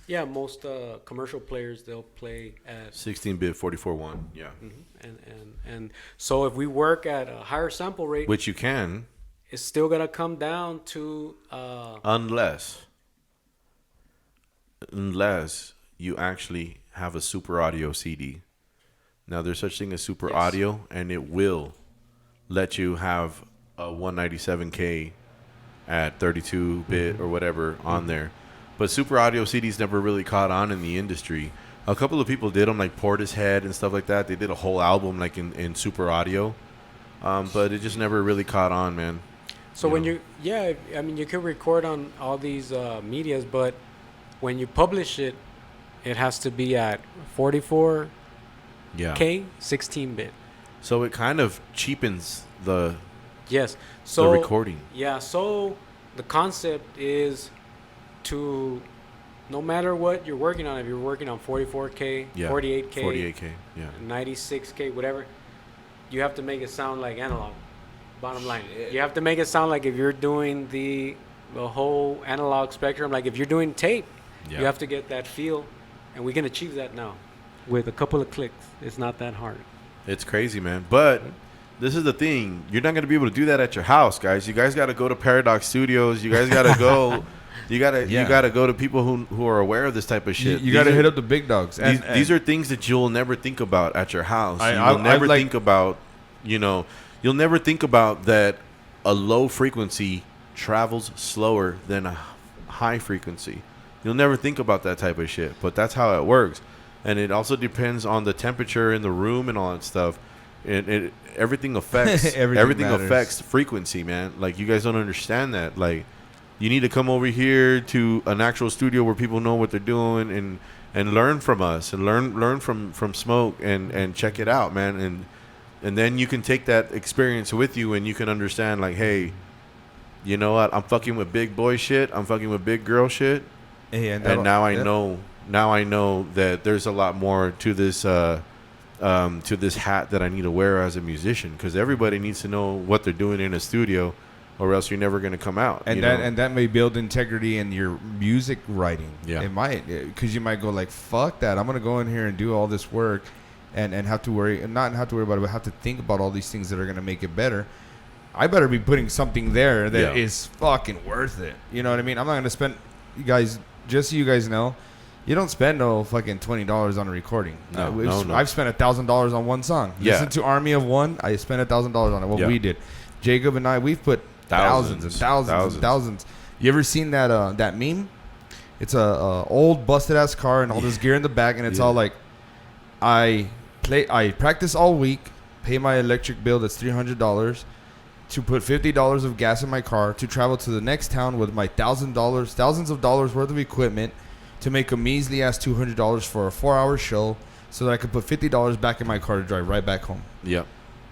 Yeah, most commercial players, they'll play at 16-bit 44.1. Yeah. and so if we work at a higher sample rate, Which you can, it's still gonna come down to unless you actually have a super audio CD. Now, there's such thing as super Yes. audio, and it will let you have a 197K at 32-bit or whatever on there. But super audio CDs never really caught on in the industry. A couple of people did them, like Portishead and stuff like that. They did a whole album like in super audio, but it just never really caught on, man. So You when know? I mean, you can record on all these medias, but when you publish it, it has to be at 44K, Yeah. 16-bit. So it kind of cheapens the Yes. So recording. Yeah. So the concept is to, no matter what you're working on, if you're working on 44K, Yeah. 48K, 48K. Yeah. 96K, whatever, you have to make it sound like analog. Bottom line, you have to make it sound like if you're doing the whole analog spectrum, like if you're doing tape, Yeah. you have to get that feel, and we can achieve that now with a couple of clicks. It's not that hard. It's crazy, man. But this is the thing. You're not going to be able to do that at your house, guys. You guys got to go to Paradox Studios. You guys got to go. You got to go to people who are aware of this type of shit. You got to hit up the big dogs. These are things that you'll never think about at your house. I'll never like- think about, you'll never think about that a low frequency travels slower than a high frequency. You'll never think about that type of shit, but that's how it works. And it also depends on the temperature in the room and all that stuff. Everything affects Everything matters. affects frequency, man. Like, you guys don't understand that. Like, you need to come over here to an actual studio where people know what they're doing and learn from us and learn from Smoke and check it out, man. And then you can take that experience with you and you can understand, like, hey, you know what? I'm fucking with big boy shit. I'm fucking with big girl shit. Hey, And now I know. Now I know that there's a lot more to this hat that I need to wear as a musician, because everybody needs to know what they're doing in a studio, or else you're never going to come out. And that may build integrity in your music writing. Yeah. It might, because you might go like, fuck that. I'm going to go in here and do all this work and have to worry, not have to worry about it, but have to think about all these things that are going to make it better. I better be putting something there that is fucking worth it. You know what I mean? I'm not going to spend, you guys, just so you guys know, you don't spend no fucking $20 on a recording. No. I've spent $1,000 on one song. Yeah. Listen to Army of One. I spent $1,000 on it. What we did, Jacob and I, we've put thousands and thousands and thousands. You ever seen that meme? It's a old busted ass car and all this gear in the back, and it's all like, I practice all week, pay my electric bill that's $300, to put $50 of gas in my car, to travel to the next town with my thousands of dollars worth of equipment, to make a measly ass $200 for a 4-hour show, so that I could put $50 back in my car to drive right back home. Yep.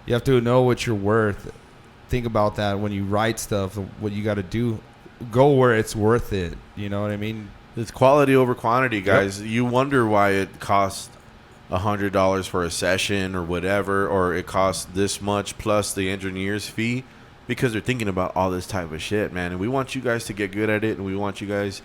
You have to know what you're worth. Think about that when you write stuff. What you got to do, go where it's worth it. You know what I mean? It's quality over quantity, guys. Yep. You wonder why it costs $100 for a session or whatever, or it costs this much plus the engineer's fee, because they're thinking about all this type of shit, man. And we want you guys to get good at it, and we want you guys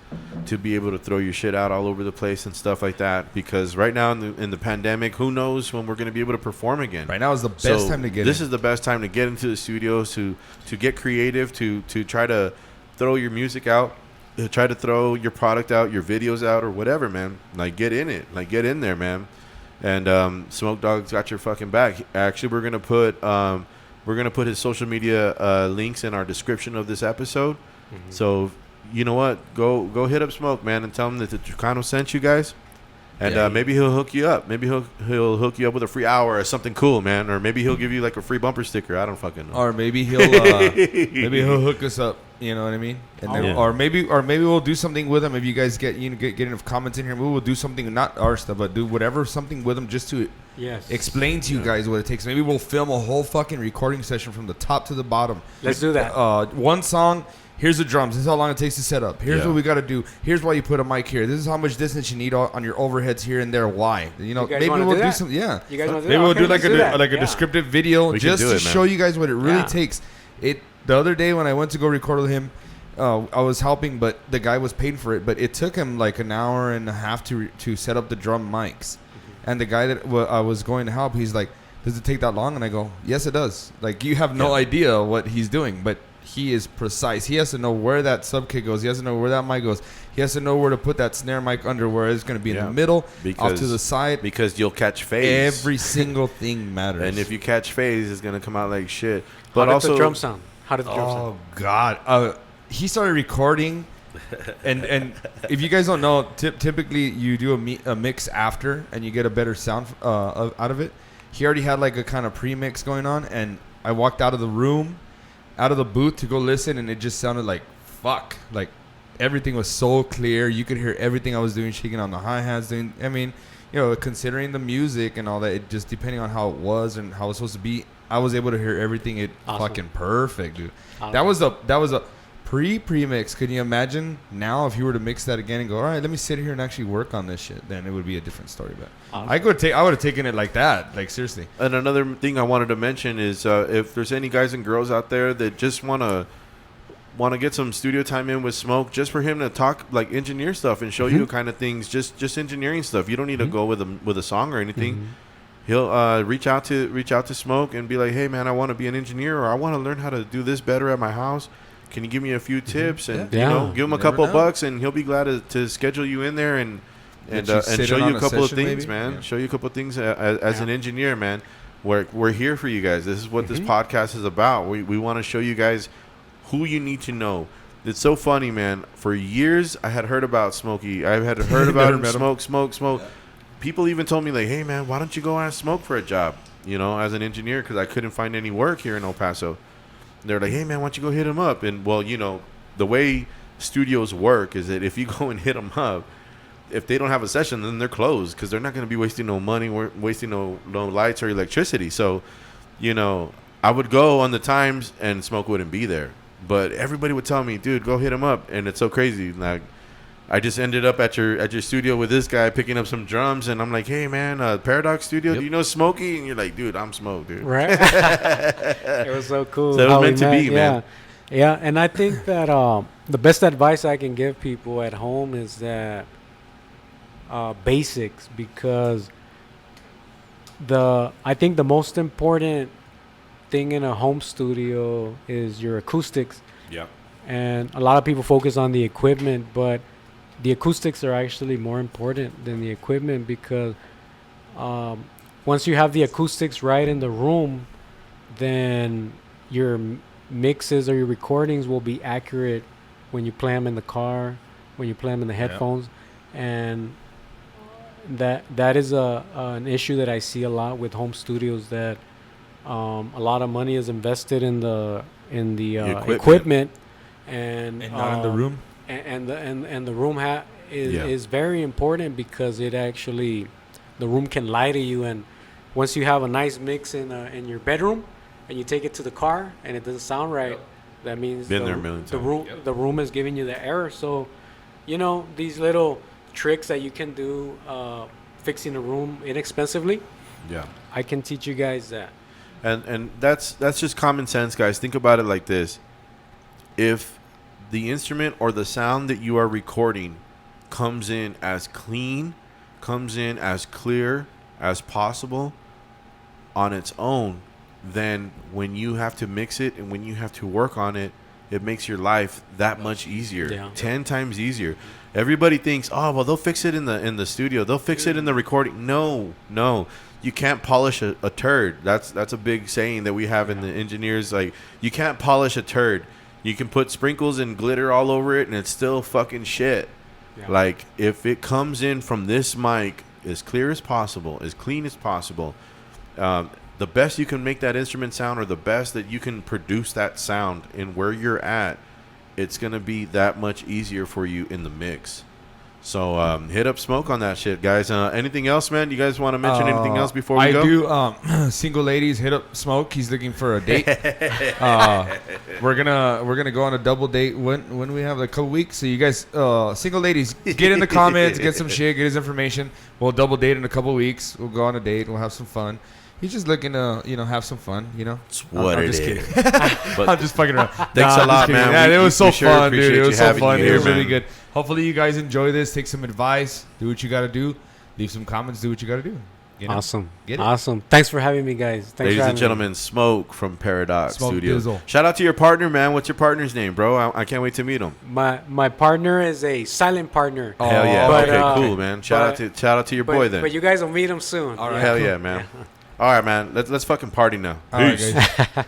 to be able to throw your shit out all over the place and stuff like that, because right now in the pandemic, who knows when we're going to be able to perform again. Right now is the best time to get This is the best time to get into the studios, to get creative, to try to throw your music out, to try to throw your product out, your videos out, or whatever, man. Like, get in it. Like, get in there, man. And Smoke Dog's got your fucking back. Actually, we're gonna put his social media links in our description of this episode. Mm-hmm. So, you know what? Go hit up Smoke, man, and tell him that the Chucano sent you guys. And maybe he'll hook you up. Maybe he'll hook you up with a free hour or something cool, man. Or maybe he'll give you like a free bumper sticker. I don't fucking know. Or maybe he'll hook us up. You know what I mean? And then, or maybe we'll do something with him. If you guys get enough comments in here, maybe we'll do something, not our stuff, but do something with him just to explain to you guys what it takes. Maybe we'll film a whole fucking recording session from the top to the bottom. Let's do that. One song. Here's the drums. This is how long it takes to set up. Here's what we got to do. Here's why you put a mic here. This is how much distance you need on your overheads here and there. Why? You know, maybe we'll do some. Yeah. You guys want to do maybe we'll do that? like a descriptive video just to show you guys what it really takes. The other day when I went to go record with him, I was helping, but the guy was paid for it. But it took him like an hour and a half to set up the drum mics. And the guy that I was going to help, he's like, "Does it take that long?" And I go, "Yes, it does." Like, you have no idea what he's doing, but he is precise. He has to know where that sub kick goes. He has to know where that mic goes. He has to know where to put that snare mic under, where it's going to be in the middle, off to the side. Because you'll catch phase. Every single thing matters. And if you catch phase, it's going to come out like shit. But How did the drum sound? Oh, God. He started recording, and if you guys don't know, typically you do a mix after, and you get a better sound out of it. He already had like a kind of pre-mix going on, and I walked out of the room, out of the booth to go listen, and it just sounded like fuck. Like, everything was so clear. You could hear everything I was doing, shaking on the hi-hats. I mean, considering the music and all that, it just depending on how it was and how it was supposed to be, I was able to hear everything. Fucking perfect, dude. Awesome. That was a pre-mix. Could you imagine now if you were to mix that again and go, all right, let me sit here and actually work on this shit? Then it would be a different story. But awesome. I would have taken it like that, like seriously. And another thing I wanted to mention is if there's any guys and girls out there that just want to get some studio time in with Smoke, just for him to talk like engineer stuff and show you kind of things, just engineering stuff. You don't need to go with a song or anything. He'll reach out to Smoke and be like, hey man, I want to be an engineer, or I want to learn how to do this better at my house. Can you give me a few tips? And give him a couple bucks, and he'll be glad to schedule you in there and show you a couple of things, man. Yeah. Show you a couple of things as an engineer, man. We're here for you guys. This is what this podcast is about. We want to show you guys who you need to know. It's so funny, man. For years, I had heard about Smokey. I had heard about him. Smoke. Yeah. People even told me, like, hey, man, why don't you go ask Smoke for a job, as an engineer, because I couldn't find any work here in El Paso. They're like, hey, man, why don't you go hit him up? And, well, the way studios work is that if you go and hit them up, if they don't have a session, then they're closed, because they're not going to be wasting no money, wasting no lights or electricity. So, I would go on the times and Smoke wouldn't be there. But everybody would tell me, dude, go hit him up. And it's so crazy. Like, I just ended up at your studio with this guy picking up some drums, and I'm like, hey man, Paradox Studio, do you know Smokey? And you're like, dude, I'm Smoke, dude. Right. It was so cool. So it was meant to be, man. Yeah, and I think that the best advice I can give people at home is that basics, because I think the most important thing in a home studio is your acoustics. Yeah. And a lot of people focus on the equipment, but the acoustics are actually more important than the equipment, because once you have the acoustics right in the room, then your mixes or your recordings will be accurate when you play them in the car, when you play them in the headphones. And that is an issue that I see a lot with home studios, that a lot of money is invested in the equipment. And not in the room. And the room is very important, because it actually, the room can lie to you. And once you have a nice mix in your bedroom and you take it to the car and it doesn't sound right, that means the room is giving you the error. So, these little tricks that you can do fixing a room inexpensively. Yeah, I can teach you guys that. And that's just common sense, guys. Think about it like this. If the instrument or the sound that you are recording comes in as clean, comes in as clear as possible on its own, then when you have to mix it and when you have to work on it, it makes your life that much easier, 10 times easier. Everybody thinks, oh, well, they'll fix it in the studio. They'll fix it in the recording. No. You can't polish a turd. That's a big saying that we have in the engineers. Like, you can't polish a turd. You can put sprinkles and glitter all over it, and it's still fucking shit. Yeah. Like, if it comes in from this mic as clear as possible, as clean as possible, the best you can make that instrument sound, or the best that you can produce that sound in where you're at, it's going to be that much easier for you in the mix. So hit up Smoke on that shit, guys. Anything else, man? You guys want to mention anything else before we go? I do. Single ladies, hit up Smoke. He's looking for a date. We're gonna go on a double date when we have a couple weeks. So you guys, single ladies, get in the comments, get some shit, get his information. We'll double date in a couple weeks. We'll go on a date. We'll have some fun. He's just looking to, have some fun, It's what I'm it just is. kidding. But I'm just fucking around. thanks Nah, a I'm lot, just kidding. man. Yeah, it was so sure fun, dude. appreciate It was you so having fun. you It here, was really man. good. Hopefully you guys enjoy this. Take some advice. Do what you got to do. Leave some comments. Do what you got to do. Awesome. Get it? Awesome. Thanks for having me, guys. Thanks Ladies for and having gentlemen, Smoke from Paradox Smoke Studios. Dizzle. Shout out to your partner, man. What's your partner's name, bro? I can't wait to meet him. me. My partner is a silent partner. Oh, Hell yeah. but, okay, cool, man. Shout out to your boy then. But you guys will meet him soon. All right. Hell yeah, man. All right, man. Let's fucking party now. All right, Peace. guys.